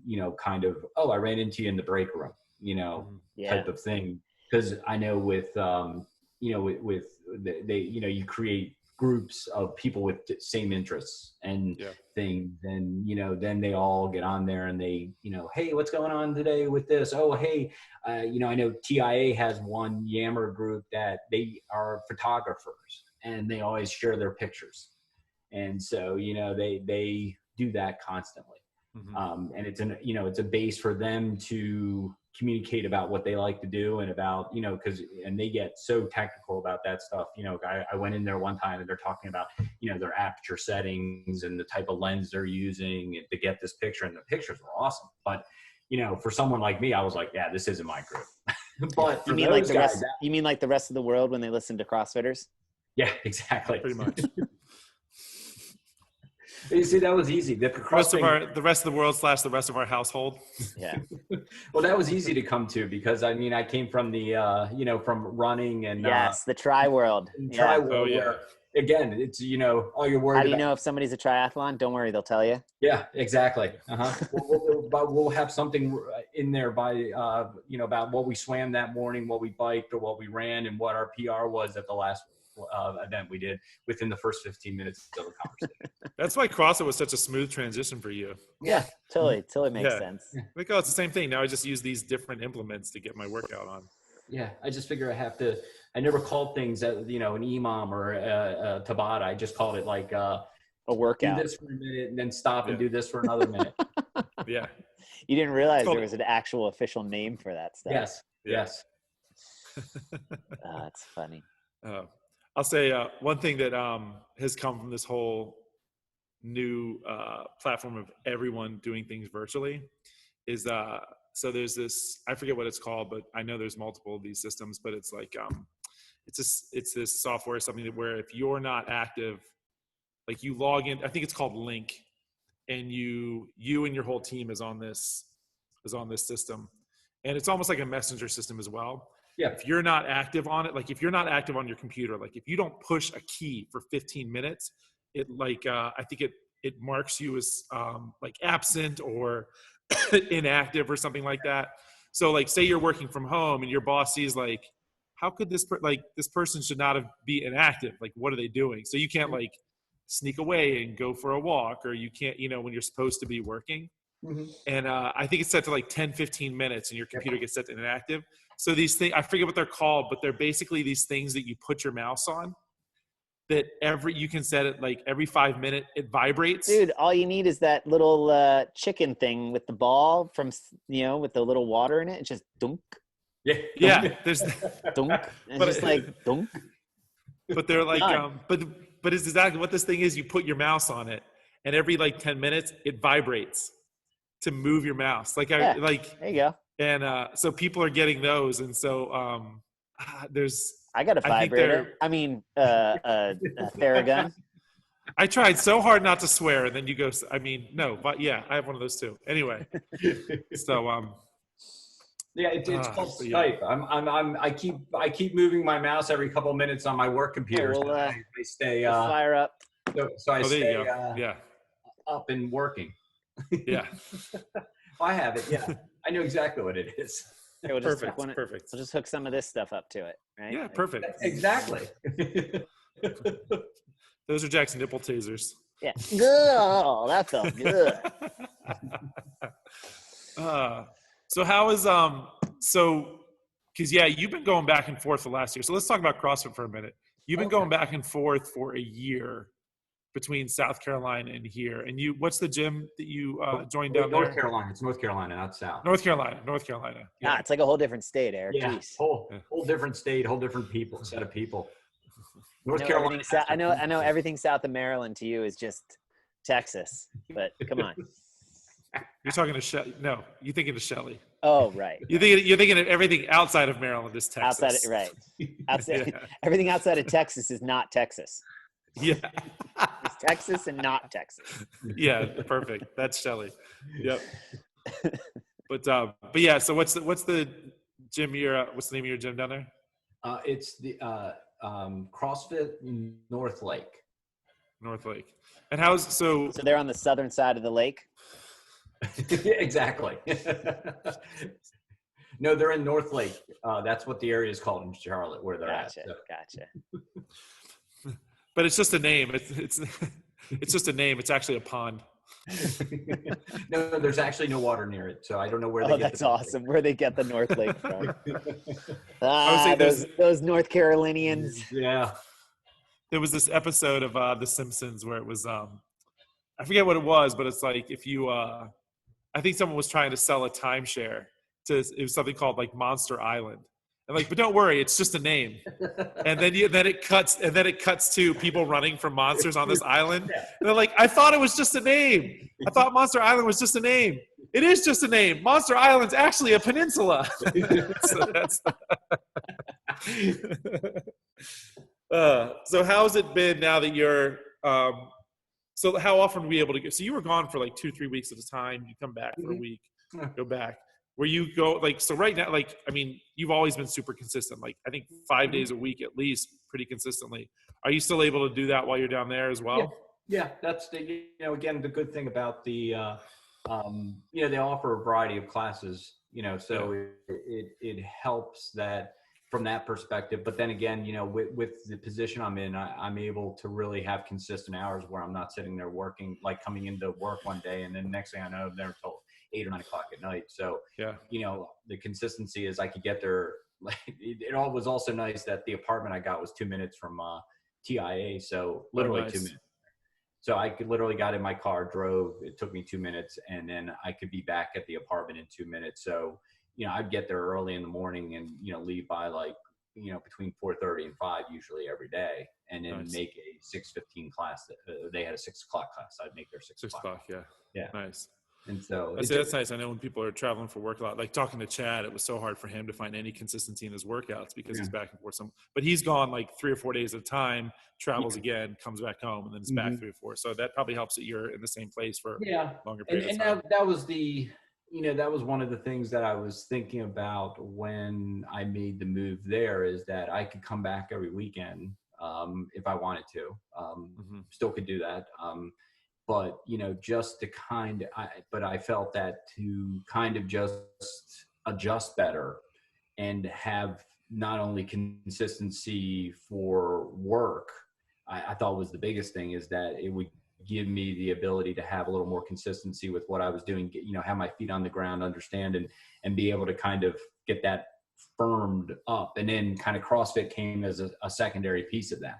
you know, kind of, oh, I ran into you in the break room, you know, type of thing. Because I know with, you know, with they, you know, you create groups of people with same interests and things, and, you know, then they all get on there and they, you know, hey, what's going on today with this? Oh, hey, you know, I know TIA has one Yammer group that they are photographers and they always share their pictures. And so, you know, they do that constantly. And it's you know, it's a base for them to communicate about what they like to do and about, you know, and they get so technical about that stuff. You know, I went in there one time and they're talking about, you know, their aperture settings and the type of lens they're using to get this picture, and the pictures were awesome. But, you know, for someone like me, I was like, yeah, this isn't my group. But you mean like the rest? You mean like the rest of the world when they listen to CrossFitters? Yeah, exactly. Pretty much. You see, that was easy. The rest of the world / the rest of our household. Yeah. Well, that was easy to come to because, I mean, I came from the, you know, from running and the tri world. Tri world. again, it's, all you're worried How do you about. know if somebody's a triathlon? Don't worry, they'll tell you. Yeah, exactly. We'll have something in there by, about what we swam that morning, what we biked or what we ran, and what our PR was at the last event we did within the first 15 minutes of the conversation. That's why CrossFit was such a smooth transition for you. Yeah, totally makes sense. Like, it's the same thing. Now I just use these different implements to get my workout on. Yeah, I just figure I never called things, an EMOM or a Tabata. I just called it like a workout. Do this for a minute and then stop and do this for another minute. Yeah. You didn't realize there was an actual official name for that stuff. Yes. That's funny. I'll say one thing that has come from this whole new platform of everyone doing things virtually is so there's this, I forget what it's called, but I know there's multiple of these systems, but it's like it's this software, something that where if you're not active, like you log in, I think it's called Link, and you and your whole team is on this system, and it's almost like a messenger system as well. Yeah. If you're not active on it, like if you're not active on your computer, like if you don't push a key for 15 minutes, it like I think it marks you as like absent or inactive or something like that. So like say you're working from home and your boss sees like, how could this person should not be inactive? Like what are they doing? So you can't like sneak away and go for a walk, or you can't, when you're supposed to be working. Mm-hmm. And I think it's set to like 10, 15 minutes and your computer gets set to inactive. So these things, I forget what they're called, but they're basically these things that you put your mouse on that you can set it like every 5 minutes, it vibrates. Dude, all you need is that little chicken thing with the ball from, with the little water in it. It's just dunk. Yeah. Dunk, yeah. There's dunk. And just like dunk. But they're like, but it's exactly what this thing is. You put your mouse on it and every like 10 minutes it vibrates to move your mouse. Like there you go. And so people are getting those. And so I got a vibrator. I mean, a Theragun. I tried so hard not to swear, and then you go. No, but yeah, I have one of those too. Anyway, so yeah, it's called Skype. Yeah. I keep moving my mouse every couple of minutes on my work computer. So I stay fire up. So I stay yeah, up and working. Yeah, I have it. Yeah, I know exactly what it is. Hey, perfect. We'll just hook some of this stuff up to it, right? Yeah, perfect. Exactly. Those are Jack's nipple tasers. Yeah. Oh, that felt good. So how is because you've been going back and forth the last year. So let's talk about CrossFit for a minute. You've been going back and forth for a year between South Carolina and here. And what's the gym that you joined down there? North Carolina. It's North Carolina, not South. North Carolina. Yeah, it's like a whole different state, Eric. Yeah, whole different state, whole different set of people. North Carolina. I know everything south of Maryland to you is just Texas, but come on. You're talking to Shelly. No, you're thinking of Shelly. Oh, right. You're thinking of everything outside of Maryland is Texas. Everything outside of Texas is not Texas. Yeah. It's Texas and not Texas. Yeah, perfect. That's Shelly. Yep. But yeah, so what's the gym what's the name of your gym down there? It's the CrossFit North Lake. North Lake. And so they're on the southern side of the lake? Yeah, exactly. No, they're in North Lake. That's what the area is called in Charlotte, where they're at. So. Gotcha. But it's just a name. It's just a name. It's actually a pond. No, there's actually no water near it, so I don't know where they get. That's awesome. Where they get the North Lake from? Those North Carolinians. Yeah. There was this episode of The Simpsons where it was I forget what it was, but it's like if you I think someone was trying to sell a timeshare it was something called like Monster Island. And like, but don't worry, it's just a name. And then it cuts to people running from monsters on this island. And they're like, I thought it was just a name. I thought Monster Island was just a name. It is just a name. Monster Island's actually a peninsula. So that's so how's it been now that you're so how often were we able to go? So you were gone for like 2-3 weeks at a time. You come back for a week, go back. where you go like, so right now, like, I mean, you've always been super consistent. Like I think 5 days a week, at least, pretty consistently. Are you still able to do that while you're down there as well? Yeah. That's again, the good thing about the, they offer a variety of classes, so it helps that from that perspective. But then again, with the position I'm in, I'm able to really have consistent hours where I'm not sitting there working, like coming into work one day and then next thing I know, I'm there until 8 or 9 o'clock at night. So, the consistency is I could get there. Like it all was also nice that the apartment I got was 2 minutes from TIA. So literally 2 minutes. So I could literally got in my car, drove, it took me 2 minutes, and then I could be back at the apartment in 2 minutes. So, I'd get there early in the morning and, leave by like, between 4:30 and 5 usually every day, and then make a 6:15 class. They had a 6 o'clock class. I'd make their 6 o'clock. Yeah. Nice. And so that's nice. I know when people are traveling for work a lot, like talking to Chad, it was so hard for him to find any consistency in his workouts because he's back and forth. But he's gone like 3 or 4 days at a time, travels again, comes back home, and then it's back 3 or 4. So that probably helps that you're in the same place for longer periods of time. And that was that was one of the things that I was thinking about when I made the move there, is that I could come back every weekend if I wanted to. Still could do that. But, just to but I felt that to kind of just adjust better and have not only consistency for work, I thought was the biggest thing, is that it would give me the ability to have a little more consistency with what I was doing, have my feet on the ground, understand, and be able to kind of get that firmed up. And then kind of CrossFit came as a secondary piece of that.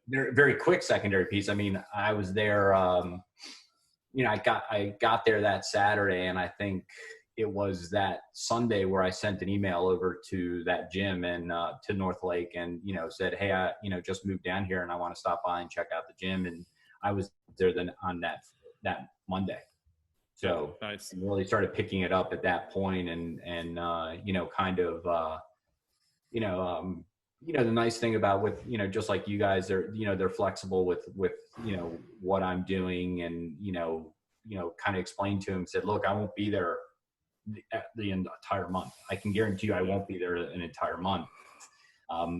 Very, very quick secondary piece. I mean, I was there, I got there that Saturday, and I think it was that Sunday where I sent an email over to that gym and to North Lake and, said, hey, I, just moved down here and I want to stop by and check out the gym. And I was there then on that Monday. So nice. I really started picking it up at that point and kind of, the nice thing about with, just like you guys, they're flexible with, what I'm doing and, kind of explained to him, said, look, I won't be there the entire month. I can guarantee you I won't be there an entire month.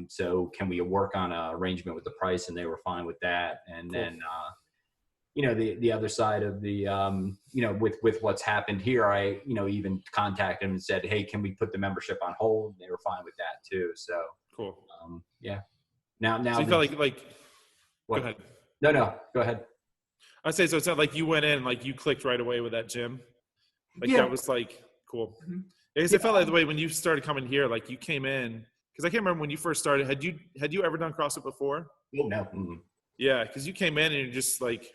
So can we work on an arrangement with the price? And they were fine with that. And then, the other side of the, with what's happened here, I, even contacted them and said, hey, can we put the membership on hold? They were fine with that too. So cool. Now, so you felt like what? Go ahead. No, go ahead. I'd say, so it's not like you went in, like you clicked right away with that gym. Like that was like, cool. Because I felt like the way when you started coming here, like you came in, because I can't remember when you first started. Had you ever done CrossFit before? Oh, no. Mm-hmm. Yeah, because you came in and you're just like,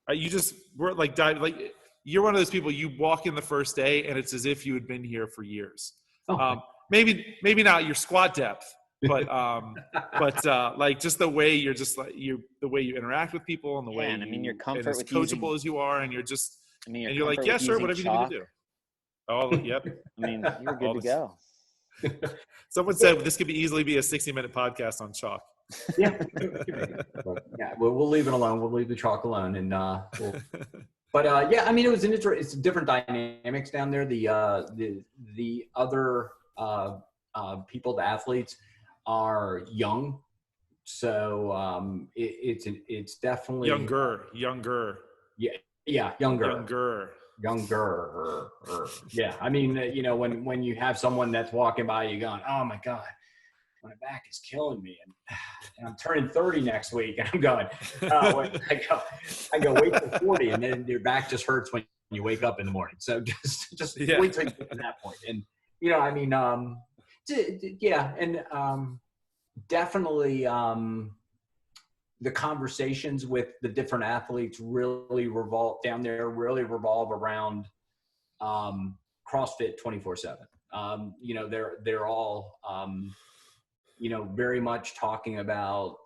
you just were like like you're one of those people. You walk in the first day and it's as if you had been here for years. Maybe not your squat depth, but like just the way you're just like the way you interact with people and the way your comfort as with coachable as you are, and you're just and you're like, yeah, sure, whatever you need to do. Oh, yep. I mean, you're good to go. Someone said this could easily be a 60-minute podcast on chalk. Yeah. We'll leave it alone. We'll leave the chalk alone. And, but I mean, it's different dynamics down there. The other people, the athletes are young. So it's definitely younger. Yeah. Younger. Yeah. I mean, when you have someone that's walking by you going, oh my God, my back is killing me. And I'm turning 30 next week. And I'm going, I go, wait till 40. And then your back just hurts when you wake up in the morning. So just wait till you get to that point. And, I mean, and definitely the conversations with the different athletes really revolve around CrossFit 24/7. They're all, very much talking about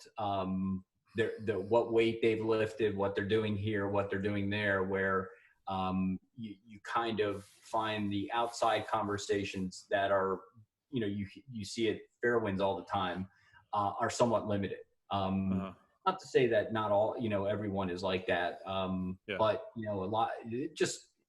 what weight they've lifted, what they're doing here, what they're doing there, where you kind of find the outside conversations that are, you see at Fairwinds all the time, are somewhat limited. Not to say that not all, everyone is like that. But, a lot,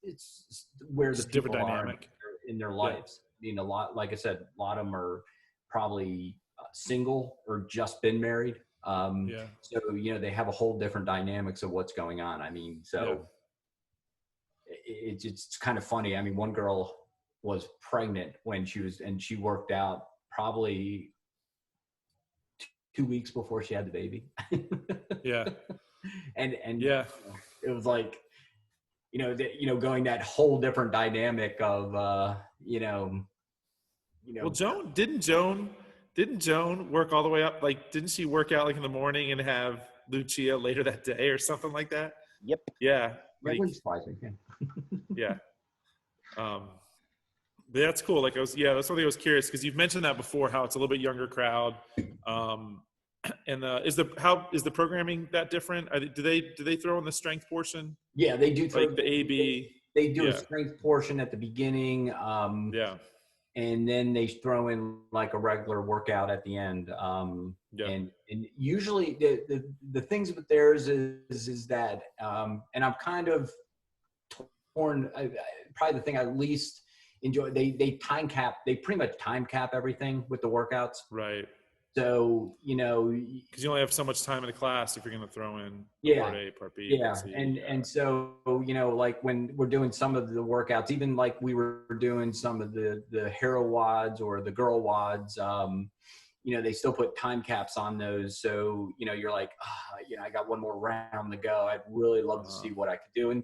it's where the Just people different are dynamic in their lives. I mean, a lot, like I said, a lot of them are probably single or just been married. So, they have a whole different dynamics of what's going on. I mean, so it's kind of funny. I mean, one girl was pregnant when she worked out probably 2 weeks before she had the baby. Yeah. and it was like, going that whole different dynamic of, Well, didn't Joan work all the way up? Like, didn't she work out like in the morning and have Lucia later that day or something like that? Yep. Yeah. That Like, wouldn't surprise me. yeah. But that's cool. Like that's something I was curious, because you've mentioned that before, how it's a little bit younger crowd. And is the programming that different? Do they throw in the strength portion? Yeah, they do. Like the AB. They do a strength portion at the beginning. And then they throw in like a regular workout at the end. And usually the things with theirs is that, and I'm kind of torn. Probably the thing I least enjoy. They pretty much time cap everything with the workouts. Right. So, because you only have so much time in the class if you're going to throw in part A, part B. Yeah. And so, like when we're doing some of the workouts, even like we were doing some of the hero wads or the girl wads, they still put time caps on those. So, you're like, I got one more round to go. I'd really love to see what I could do.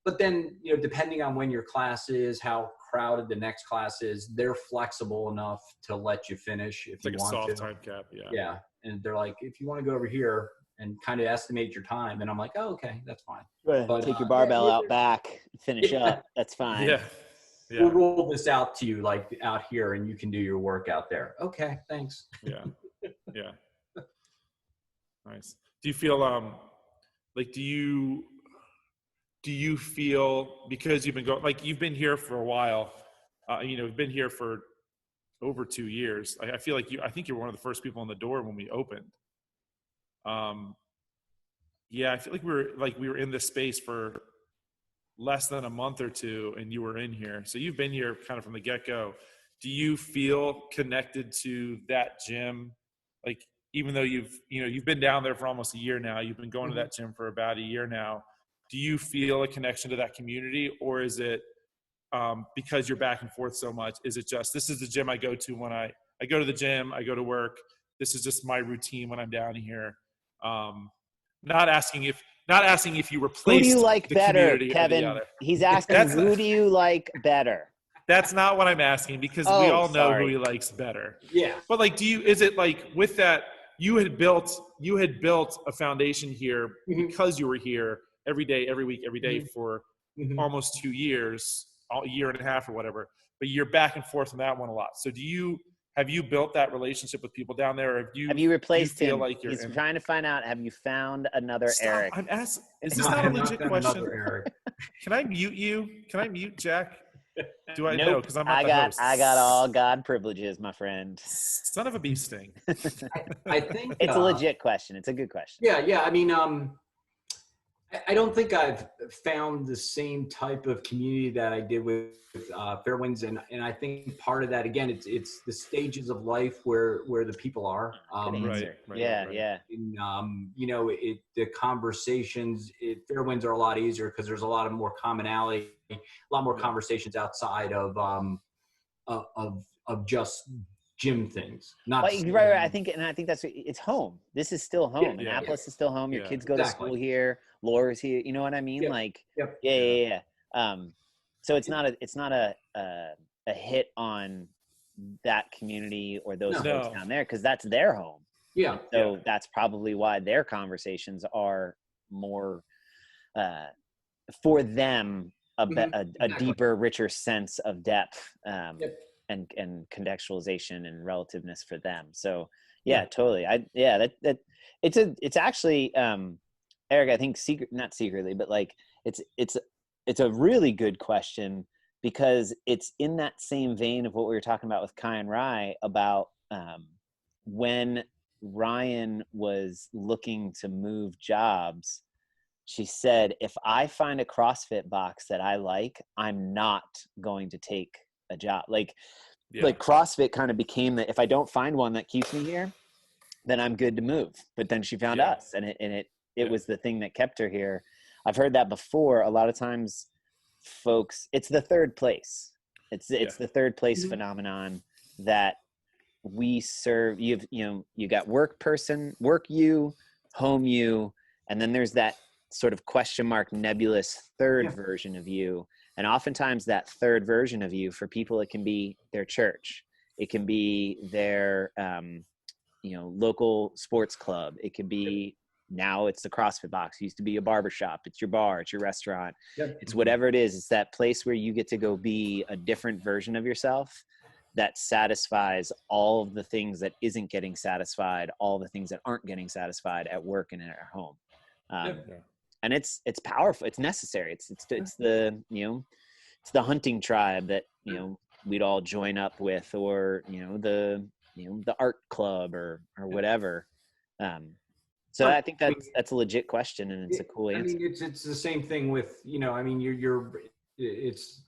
But then, depending on when your class is, how crowded the next class is, they're flexible enough to let you finish if you want to. It's like a soft time cap, Yeah. And they're like, if you want to go over here and kind of estimate your time, and I'm like, oh, okay, that's fine. But, take your barbell out back, finish up. That's fine. Yeah. We'll roll this out to you, like out here, and you can do your workout there. Okay, thanks. Yeah. Nice. Do you feel like do you feel, because you've been going, like you've been here for a while, been here for over 2 years. I feel like I think you're one of the first people in the door when we opened. I feel like we were in this space for less than a month or two, and you were in here. So you've been here kind of from the get-go. Do you feel connected to that gym? Like, even though you've been down there for almost a year now, you've been going to that gym for about a year now. Do you feel a connection to that community, or is it because you're back and forth so much? Is it just, this is the gym I go to when I go to the gym, I go to work. This is just my routine when I'm down here. Not asking if you replaced who do you like better, community Kevin? He's asking who do you like better? That's not what I'm asking, because we all know who he likes better. Yeah. But like, is it like with that, you had built a foundation here because you were here every day, every week, every day for almost 2 years, a year and a half or whatever, but you're back and forth on that one a lot. So have you built that relationship with people down there? Or have you replaced him? Like he's trying to find out, have you found another Eric? I'm asking, is this not a legit question? Can I mute you? Can I mute Jack? Do I know? Because I'm not the host. I got all God privileges, my friend. Son of a bee sting. I think it's a legit question. It's a good question. Yeah. I mean, I don't think I've found the same type of community that I did with Fairwinds, and I think part of that, again, it's the stages of life where the people are. Right. Yeah. And, the conversations at Fairwinds are a lot easier because there's a lot more commonality, a lot more conversations outside of just gym things. Right. I think that's, it's home. This is still home. Annapolis is still home. Your kids go to school here. Laura's here. You know what I mean? Yeah. So it's not a hit on that community or those folks down there, because that's their home. Yeah. So that's probably why their conversations are more for them a deeper, richer sense of depth. And contextualization and relativeness for them. So totally. It's actually Eric, I think not secretly, but like it's a really good question, because it's in that same vein of what we were talking about with Kai and Rye about when Ryan was looking to move jobs, she said, if I find a CrossFit box that I like, I'm not going to take a job. Like CrossFit kind of became that if I don't find one that keeps me here, then I'm good to move. But then she found us, and it was the thing that kept her here. I've heard that before. A lot of times folks, it's the third place. It's the third place phenomenon that we serve. You got work you, home you, and then there's that sort of question mark nebulous third version of you. And oftentimes that third version of you, for people, it can be their church. It can be their, local sports club. It could be, now it's the CrossFit box. It used to be a barbershop. It's your bar. It's your restaurant. It's whatever it is. It's that place where you get to go be a different version of yourself that satisfies all of the things that isn't getting satisfied, all the things that aren't getting satisfied at work and at home. And it's powerful. It's necessary. It's the, it's the hunting tribe that, we'd all join up with, or, the art club or whatever. So I think that's a legit question, and it's a cool answer. I mean, it's the same thing with, it's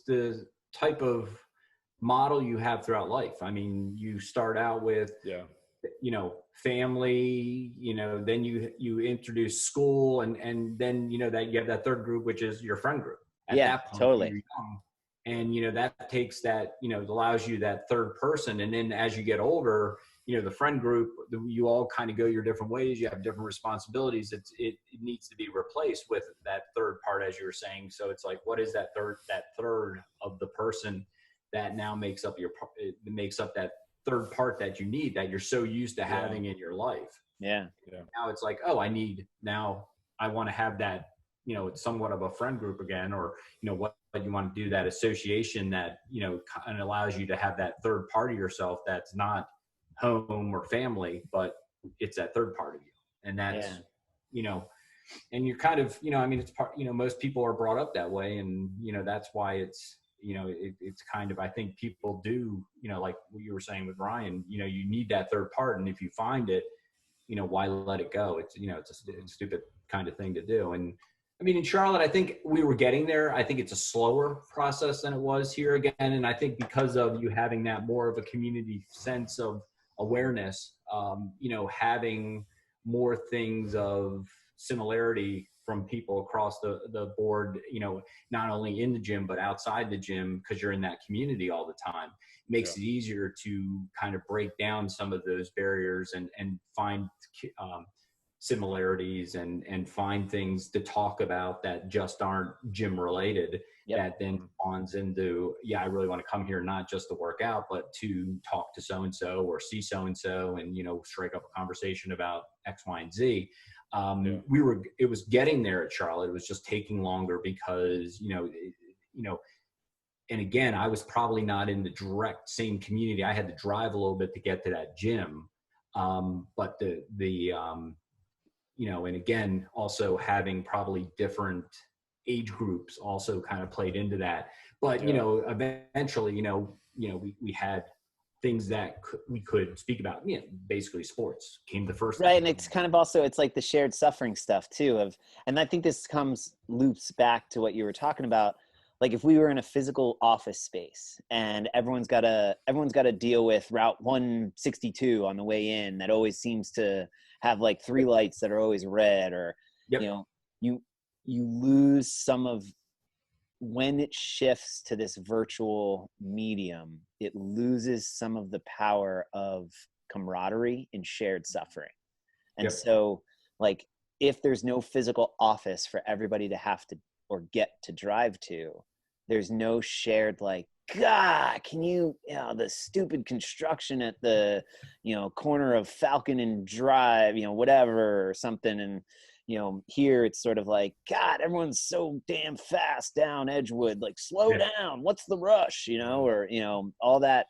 the type of model you have throughout life. I mean, you start out with, family, then you introduce school, and then, that you have that third group, which is your friend group. At that point, totally. You're young, and, that takes that, allows you that third person. And then as you get older, the friend group, you all kind of go your different ways. You have different responsibilities. It needs to be replaced with that third part, as you were saying. So it's like, what is that third of the person that now makes up that third part that you need, that you're so used to having in your life. Yeah. Now it's like, oh, I want to have that, it's somewhat of a friend group again, or, what you want to do, that association that, kind of allows you to have that third part of yourself that's not home or family, but it's that third part of you. And that's, and you're kind of, it's part, most people are brought up that way. And, that's why it's, it's kind of, I think people do, like what you were saying with Ryan, you need that third part. And if you find it, why let it go? It's, it's a stupid kind of thing to do. And I mean, in Charlotte, I think we were getting there. I think it's a slower process than it was here again. And I think because of you having that more of a community sense of awareness, having more things of similarity from people across the board, not only in the gym, but outside the gym, because you're in that community all the time, makes it easier to kind of break down some of those barriers and find similarities and find things to talk about that just aren't gym related. That then spawns into, I really want to come here, not just to work out, but to talk to so-and-so or see so-and-so and, strike up a conversation about X, Y, and Z. It was getting there at Charlotte. It was just taking longer because, and again, I was probably not in the direct same community. I had to drive a little bit to get to that gym. But and again, also having probably different age groups also kind of played into that. But, eventually, we had things that we could speak about. Basically sports came the first. Right. And it's kind of also, it's like the shared suffering stuff too and I think this loops back to what you were talking about. Like if we were in a physical office space and everyone's got to deal with Route 162 on the way in, that always seems to have like 3 lights that are always red, or, you lose some of, when it shifts to this virtual medium, it loses some of the power of camaraderie and shared suffering. And so like, if there's no physical office for everybody to have to, or get to drive to, there's no shared, like, God, can you, the stupid construction at the, corner of Falcon and Drive, whatever, or something. And, here it's sort of like, God, everyone's so damn fast down Edgewood, like, slow down. What's the rush, or, all that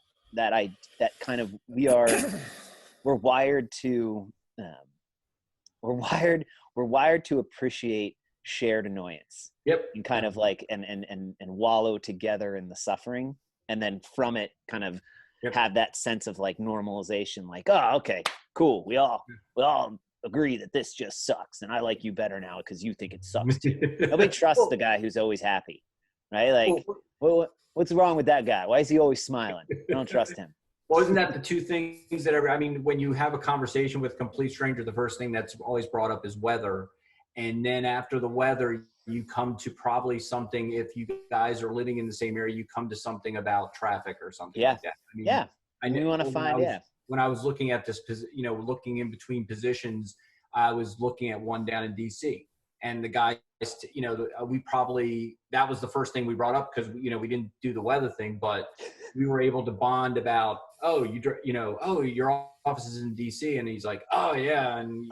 kind of, we're wired to, we're wired to appreciate shared annoyance. And kind of like, and wallow together in the suffering. And then from it kind of have that sense of like normalization, like, oh, okay, cool. We all agree that this just sucks, and I like you better now because you think it sucks too. Nobody trusts the guy who's always happy, right? Like, what's wrong with that guy? Why is he always smiling? I don't trust him. Well, isn't that the two things that I mean, when you have a conversation with a complete stranger, the first thing that's always brought up is weather. And then after the weather, you come to probably something, if you guys are living in the same area, you come to something about traffic or something like that. I mean, I knew we want to find, when I was looking at this, looking in between positions, I was looking at one down in DC, and the guy, that was the first thing we brought up because, we didn't do the weather thing, but we were able to bond about, your office is in DC. And he's like, oh yeah. And,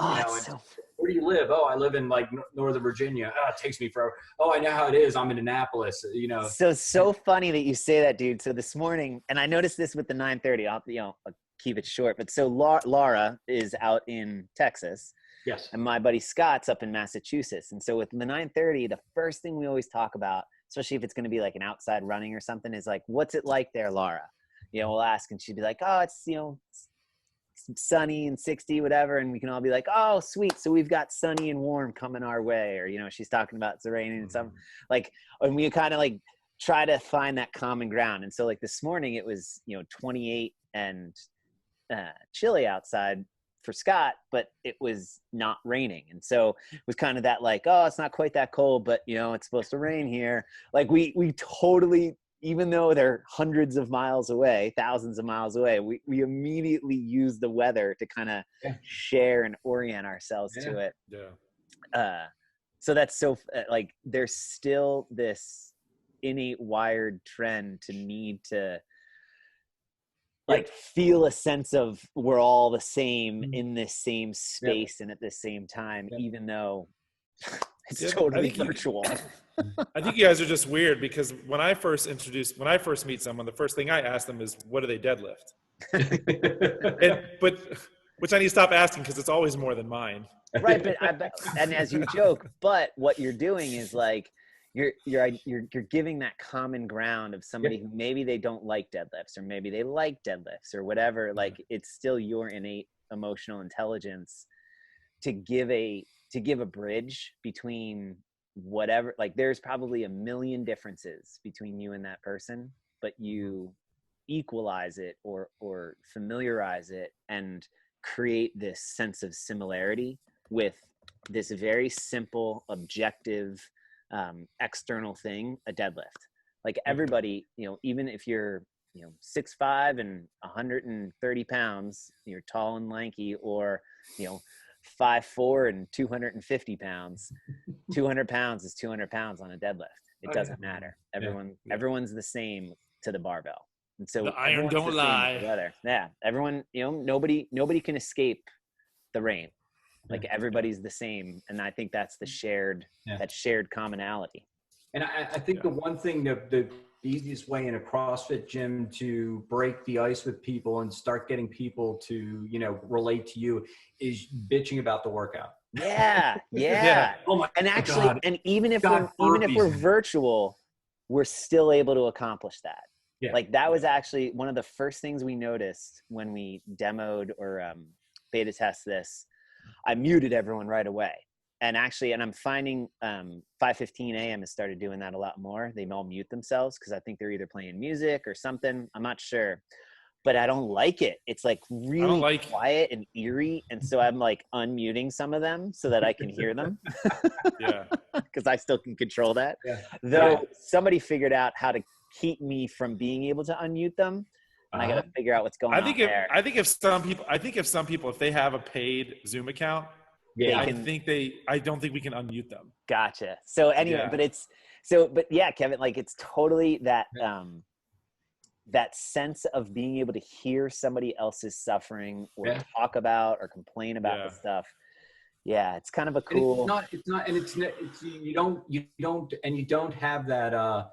where do you live? Oh, I live in like Northern Virginia. Oh, it takes me forever. Oh, I know how it is. I'm in Annapolis, So funny that you say that, dude. So this morning, and I noticed this with the 9:30, I'll keep it short, but so Laura is out in Texas. Yes. And my buddy Scott's up in Massachusetts. And so with the 9:30, the first thing we always talk about, especially if it's going to be like an outside running or something, is like, what's it like there, Laura? We'll ask, and she'd be like, oh, it's, it's sunny and 60, whatever. And we can all be like, oh, sweet. So we've got sunny and warm coming our way. Or, she's talking about it's raining and something like, and we kind of like try to find that common ground. And so like this morning it was, 28 and chilly outside for Scott, but it was not raining. And so it was kind of that like, oh, it's not quite that cold, but it's supposed to rain here. Like we totally, even though they're hundreds of miles away, thousands of miles away, we immediately use the weather to kind of share and orient ourselves to it. Yeah. So that's so like, there's still this innate wired trend to need to like feel a sense of we're all the same in this same space and at the same time, even though it's totally virtual. I think you guys are just weird because when I first meet someone, the first thing I ask them is, what do they deadlift? Which I need to stop asking because it's always more than mine. Right. And as you joke, but what you're doing is like, you're giving that common ground of somebody who maybe they don't like deadlifts or maybe they like deadlifts or whatever. Like it's still your innate emotional intelligence to give a bridge between whatever, like there's probably a million differences between you and that person, but you equalize it or familiarize it and create this sense of similarity with this very simple, objective, external thing, a deadlift. Like everybody, even if you're 6'5" and 130 pounds, you're tall and lanky, or 5'4" and 250 pounds, 200 pounds is 200 pounds on a deadlift. It doesn't matter. Everyone's the same to the barbell. And so the iron don't lie. Yeah. Everyone, nobody can escape the rain. Like everybody's the same. And I think that's the shared commonality. And I think the one thing that the easiest way in a CrossFit gym to break the ice with people and start getting people to, relate to you is bitching about the workout. Yeah. Oh my and actually, God. And even if we're virtual, we're still able to accomplish that. Yeah. Like that was actually one of the first things we noticed when we demoed or beta test this. I muted everyone right away. And I'm finding 5:15 a.m. has started doing that a lot more. They all mute themselves because I think they're either playing music or something. I'm not sure. But I don't like it. It's like really quiet and eerie. And so I'm like unmuting some of them so that I can hear them. Yeah. Because I still can control that. Yeah. Though somebody figured out how to keep me from being able to unmute them. And I got to figure out what's going on there. I think if some people, if they have a paid Zoom account, I don't think we can unmute them. Gotcha. So anyway, but Kevin, like it's totally that, that sense of being able to hear somebody else's suffering or talk about or complain about the stuff. Yeah. It's kind of a cool, you don't have that,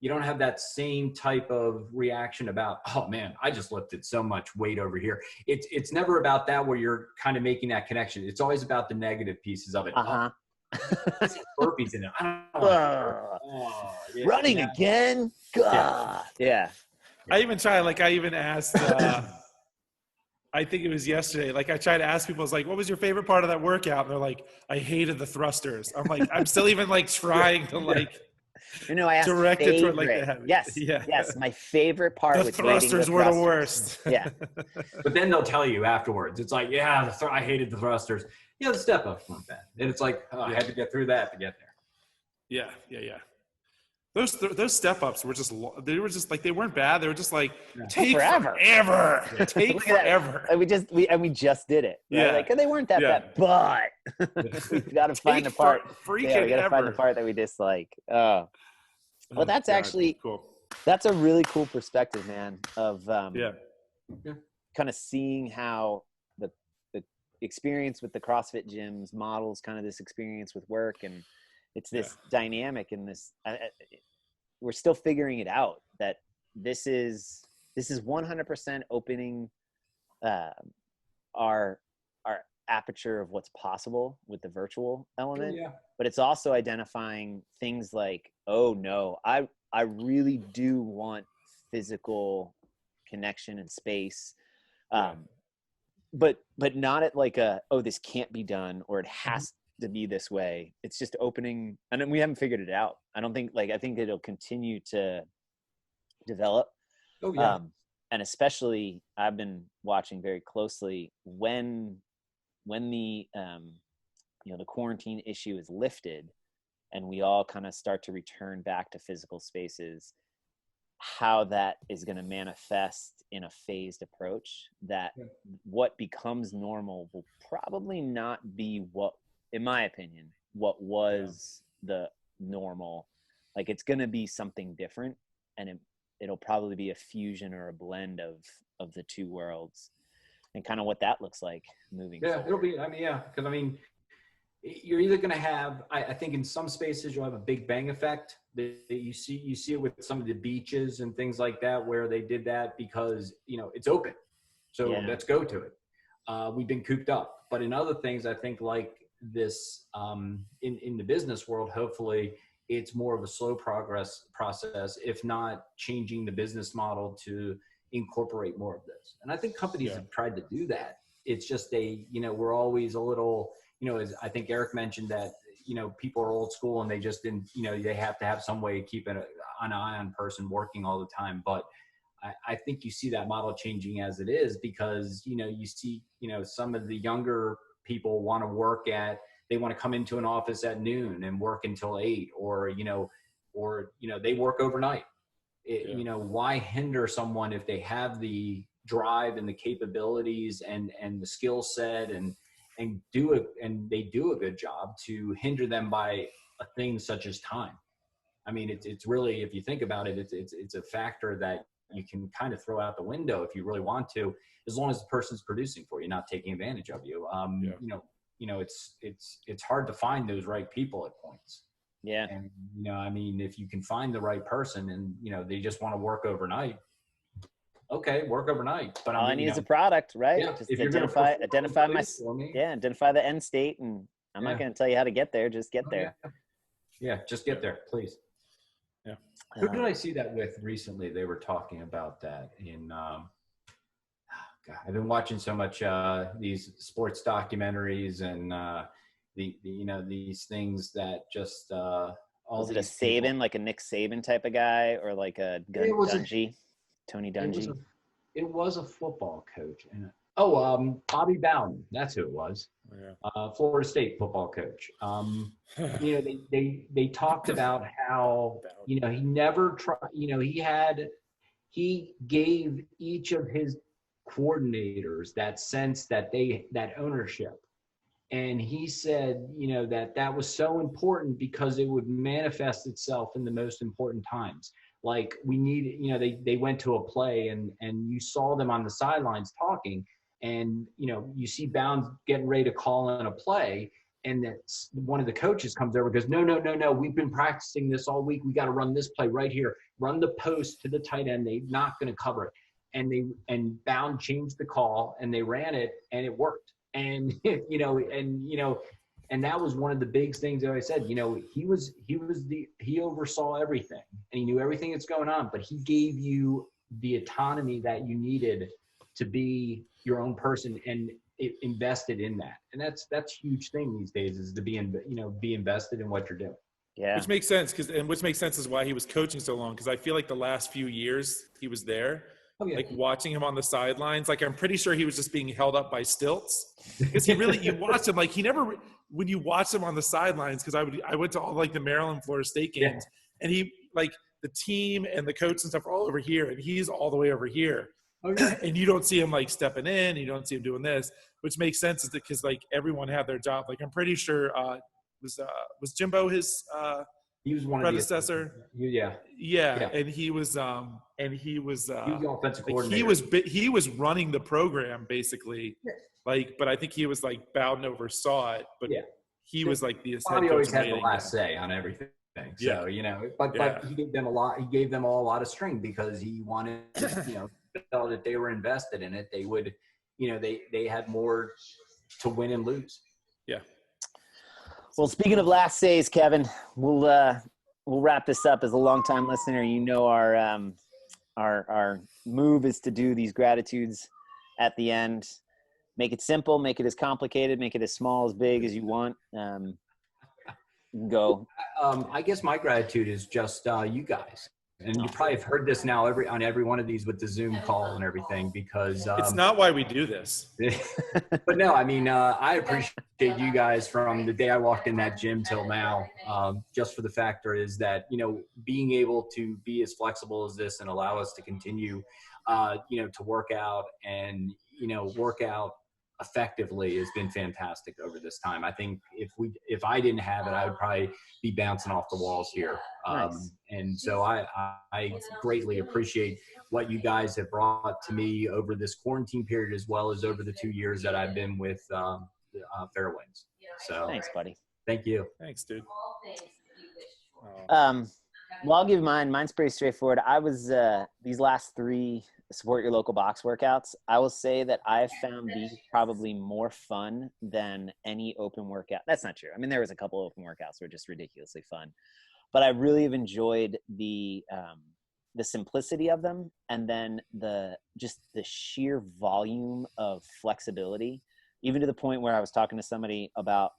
you don't have that same type of reaction about, oh man, I just lifted so much weight over here. It's never about that where you're kind of making that connection. It's always about the negative pieces of it. Burpees in it. I don't know. Running again? God. Yeah. I even asked I think it was yesterday. Like I tried to ask people, I was like, what was your favorite part of that workout? And they're like, I hated the thrusters. I'm like, I'm still even like trying to like I asked direct it toward like the Yes. My favorite part the was thrusters were the worst. Yeah. But then they'll tell you afterwards. It's like, yeah, I hated the thrusters. The step ups weren't bad. And it's like, I had to get through that to get there. Yeah. Those step ups were just like, they weren't bad. They were just like, take forever. Take forever. We just did it. Right? Yeah. Like, they weren't that bad, but we got to find the part. We got to find the part that we dislike. Well, that's actually cool. That's a really cool perspective, man, of kind of seeing how the experience with the CrossFit gyms models kind of this experience with work, and it's this dynamic and this we're still figuring it out, that this is 100% opening our aperture of what's possible with the virtual element. But it's also identifying things like, oh no, I really do want physical connection and space, but not at like this can't be done, or it has to be this way. It's just opening, and then we haven't figured it out. I think it'll continue to develop. And especially I've been watching very closely when the the quarantine issue is lifted and we all kind of start to return back to physical spaces, how that is going to manifest in a phased approach, that what becomes normal will probably not be what, in my opinion, what was the normal. Like, it's going to be something different, and it'll probably be a fusion or a blend of the two worlds, and kind of what that looks like moving forward. It'll be, because you're either going to have, I think in some spaces you'll have a big bang effect. You see it with some of the beaches and things like that, where they did that because, it's open. So let's go to it. We've been cooped up. But in other things, I think like this, in the business world, hopefully it's more of a slow progress process, if not changing the business model to incorporate more of this. And I think companies have tried to do that. It's just we're always a little, as I think Eric mentioned that, people are old school and they just didn't, they have to have some way of keeping an eye on person working all the time. But I think you see that model changing as it is, because, you see, some of the younger people want to they want to come into an office at noon and work until 8, or they work overnight. Why hinder someone if they have the drive and the capabilities and the skill set and do it, and they do a good job, to hinder them by a thing such as time? I mean, it's really, if you think about it, it's a factor that you can kind of throw out the window if you really want to, as long as the person's producing for you, not taking advantage of you. It's hard to find those right people at points. Yeah. And, if you can find the right person and, they just want to work overnight, okay, work overnight. But all I need is a product, right? Yeah, just identify the end state, and I'm not going to tell you how to get there. Just get there. Yeah, just get there, please. Yeah. Who did I see that with recently? They were talking about that in. God, I've been watching so much these sports documentaries and these things that just. Was it a Saban, like a Nick Saban type of guy, or like a Dungy? Tony Dungy? It was a football coach. Bobby Bowden. That's who it was. Florida State football coach. They talked about how, he never tried, he gave each of his coordinators that sense that that ownership. And he said, that was so important because it would manifest itself in the most important times. Like we need, they went to a play and you saw them on the sidelines talking, and, you see Bounds getting ready to call in a play, and that one of the coaches comes over and goes, no, we've been practicing this all week. We got to run this play right here. Run the post to the tight end. They're not going to cover it. And Bound changed the call and they ran it and it worked. And, and that was one of the big things that I said, he oversaw everything and he knew everything that's going on, but he gave you the autonomy that you needed to be your own person and invested in that. And that's a huge thing these days, is to be invested in what you're doing. Yeah. Which makes sense, which makes sense is why he was coaching so long. Because I feel like the last few years he was there, like watching him on the sidelines, like I'm pretty sure he was just being held up by stilts. Because you watched him, like he never, when you watch him on the sidelines, because I went to all like the Maryland Florida State games, and he, like, the team and the coach and stuff are all over here, and he's all the way over here. And you don't see him like stepping in, you don't see him doing this, which makes sense, is because like everyone had their job. Like I'm pretty sure was Jimbo his he was one predecessor? Of the, yeah, and he was the offensive like coordinator. he was running the program basically, like, but I think he was like Bowden oversaw it, but he was like the Bobby always had the last say on everything. So but he gave them a lot. He gave them all a lot of string because he wanted felt that they were invested in it. They would, they had more to win and lose. Yeah. Well, speaking of last says, Kevin, we'll wrap this up. As a longtime listener, our move is to do these gratitudes at the end. Make it simple, make it as complicated, make it as small, as big as you want. Go. I guess my gratitude is just you guys. And you probably have heard this now on every one of these with the Zoom call and everything, because it's not why we do this. But no, I mean, I appreciate you guys from the day I walked in that gym till now. Just for the factor is that, being able to be as flexible as this and allow us to continue, to work out and, work out effectively has been fantastic over this time. I think if I didn't have it, I would probably be bouncing off the walls here. Nice. And so I greatly appreciate what you guys have brought to me over this quarantine period, as well as over the 2 years that I've been with Fairwinds. So Thanks, buddy. Thank you. Thanks, dude. Well, I'll give you mine. Mine's pretty straightforward. I was these last 3 support your local box workouts. I will say that I've found these probably more fun than any open workout. That's not true. I mean, there was a couple open workouts that were just ridiculously fun, but I really have enjoyed the simplicity of them, and then the sheer volume of flexibility, even to the point where I was talking to somebody about.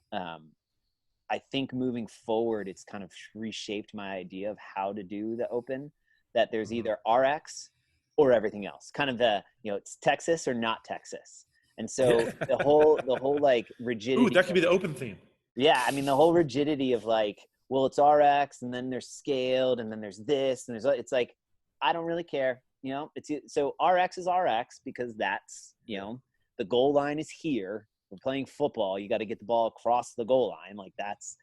I think moving forward, it's kind of reshaped my idea of how to do the open. That there's either RX or everything else. Kind of it's Texas or not Texas. And so the whole like rigidity. Ooh, that could be the open theme. Yeah, I mean the whole rigidity of like, well, it's RX and then there's scaled and then there's this and it's like, I don't really care. So RX is RX because that's the goal line is here. We're playing football. You got to get the ball across the goal line. Like that's,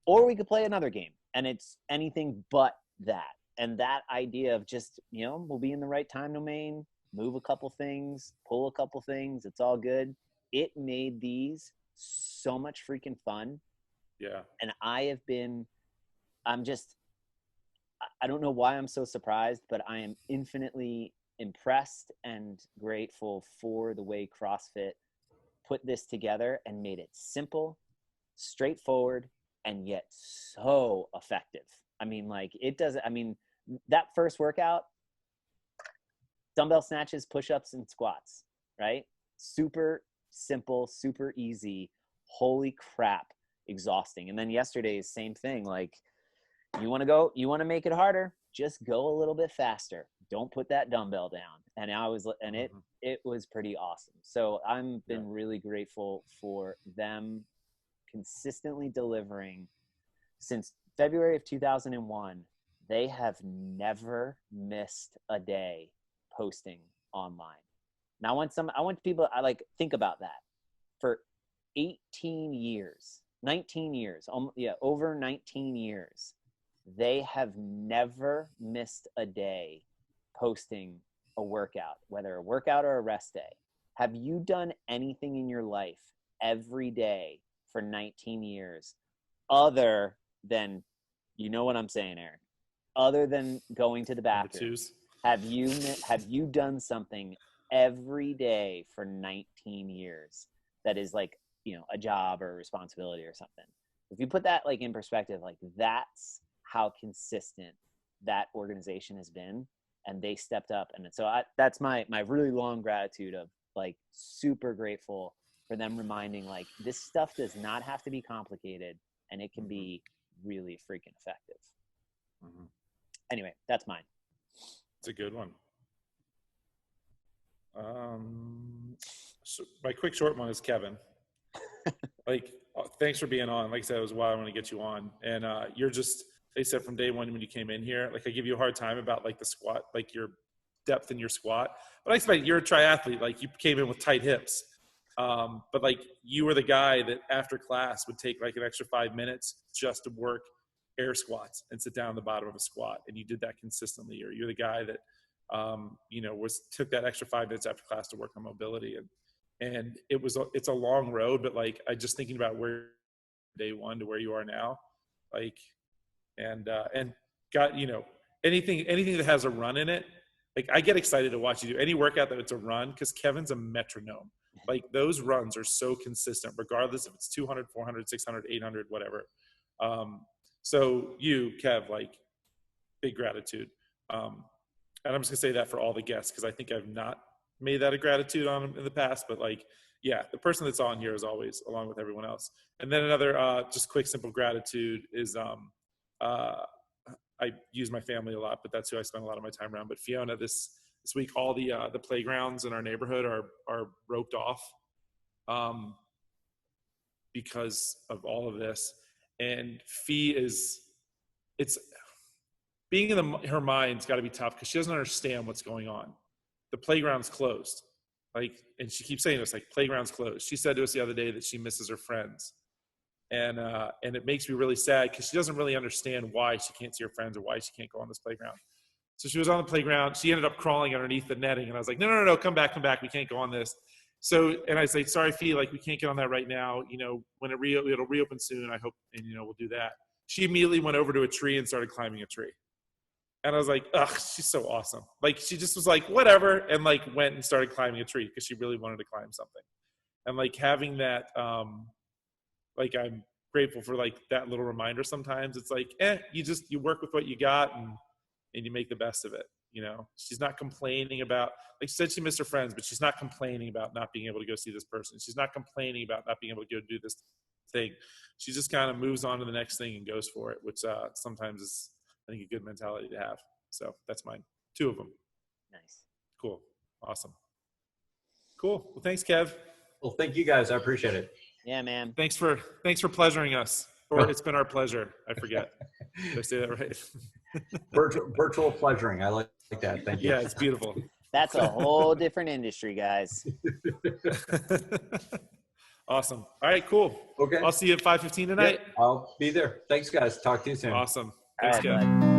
or we could play another game and it's anything but that. And that idea of just, we'll be in the right time domain, move a couple things, pull a couple things. It's all good. It made these so much freaking fun. Yeah. And I don't know why I'm so surprised, but I am infinitely impressed and grateful for the way CrossFit put this together and made it simple, straightforward, and yet so effective. I mean, that first workout, dumbbell snatches, push-ups, and squats, right? Super simple, super easy. Holy crap, exhausting. And then yesterday's same thing. Like, you want to make it harder, just go a little bit faster. Don't put that dumbbell down. And it was pretty awesome. So I've been really grateful for them consistently delivering since February of 2001. They have never missed a day posting online. Now, I want people, think about that. For 19 years, over 19 years, they have never missed a day posting a workout, whether a workout or a rest day. Have you done anything in your life every day for 19 years other than, you know what I'm saying, Aaron? Other than going to the bathroom, have you done something every day for 19 years that is like, a job or a responsibility or something? If you put that like in perspective, like that's how consistent that organization has been. and they stepped up. And so that's my really long gratitude of like super grateful for them reminding like this stuff does not have to be complicated and it can be really freaking effective. Anyway, that's mine. It's a good one. So my quick short one is Kevin. Like, thanks for being on. Like I said, it was why I want to get you on. And you're just, they said from day one when you came in here, like I give you a hard time about like the squat, like your depth in your squat. But I expect you're a triathlete. Like you came in with tight hips. But like you were the guy that after class would take like an extra 5 minutes just to work air squats and sit down at the bottom of a squat. And you did that consistently. Or you're the guy that, you know, took that extra 5 minutes after class to work on mobility. And it's a long road, but like, I just thinking about where day one to where you are now, like, and got, you know, anything that has a run in it. Like I get excited to watch you do any workout that it's a run. Cause Kevin's a metronome. Like those runs are so consistent, regardless if it's 200, 400, 600, 800, whatever. So you, Kev, like big gratitude. And I'm just gonna say that for all the guests, cause I think I've not made that a gratitude on them in the past, but like, yeah, the person that's on here is always along with everyone else. And then another, just quick, simple gratitude is, I use my family a lot, but that's who I spend a lot of my time around. But Fiona, this week, all the playgrounds in our neighborhood are roped off, because of all of this. And Fee it's being in her mind's got to be tough because she doesn't understand what's going on. The playground's closed. Like, and she keeps saying this, like, playground's closed. She said to us the other day that she misses her friends. And it makes me really sad because she doesn't really understand why she can't see her friends or why she can't go on this playground. So she was on the playground. She ended up crawling underneath the netting. And I was like, no, come back. We can't go on this. So, and I was like, sorry, Fee, like, we can't get on that right now. You know, when it'll reopen soon, I hope, and, you know, we'll do that. She immediately went over to a tree and started climbing a tree. And I was like, ugh, she's so awesome. Like, she just was like, whatever. And like went and started climbing a tree because she really wanted to climb something. And like having that, like, I'm grateful for like that little reminder. Sometimes it's like, you work with what you got and you make the best of it. You know, she's not complaining about, like she said, she missed her friends, but she's not complaining about not being able to go see this person. She's not complaining about not being able to go do this thing. She just kind of moves on to the next thing and goes for it, which sometimes is, I think, a good mentality to have. So that's mine. 2 of them. Nice. Cool. Awesome. Cool. Well, thanks, Kev. Well, thank you guys. I appreciate it. Yeah, man. Thanks for pleasuring us. Or it's been our pleasure. I forget. Did I say that right? Virtual pleasuring. I like that. Thank you. Yeah, it's beautiful. That's a whole different industry, guys. Awesome. All right, cool. Okay. I'll see you at 5:15 tonight. Yep, I'll be there. Thanks, guys. Talk to you soon. Awesome. All Thanks, right, Kev. bud.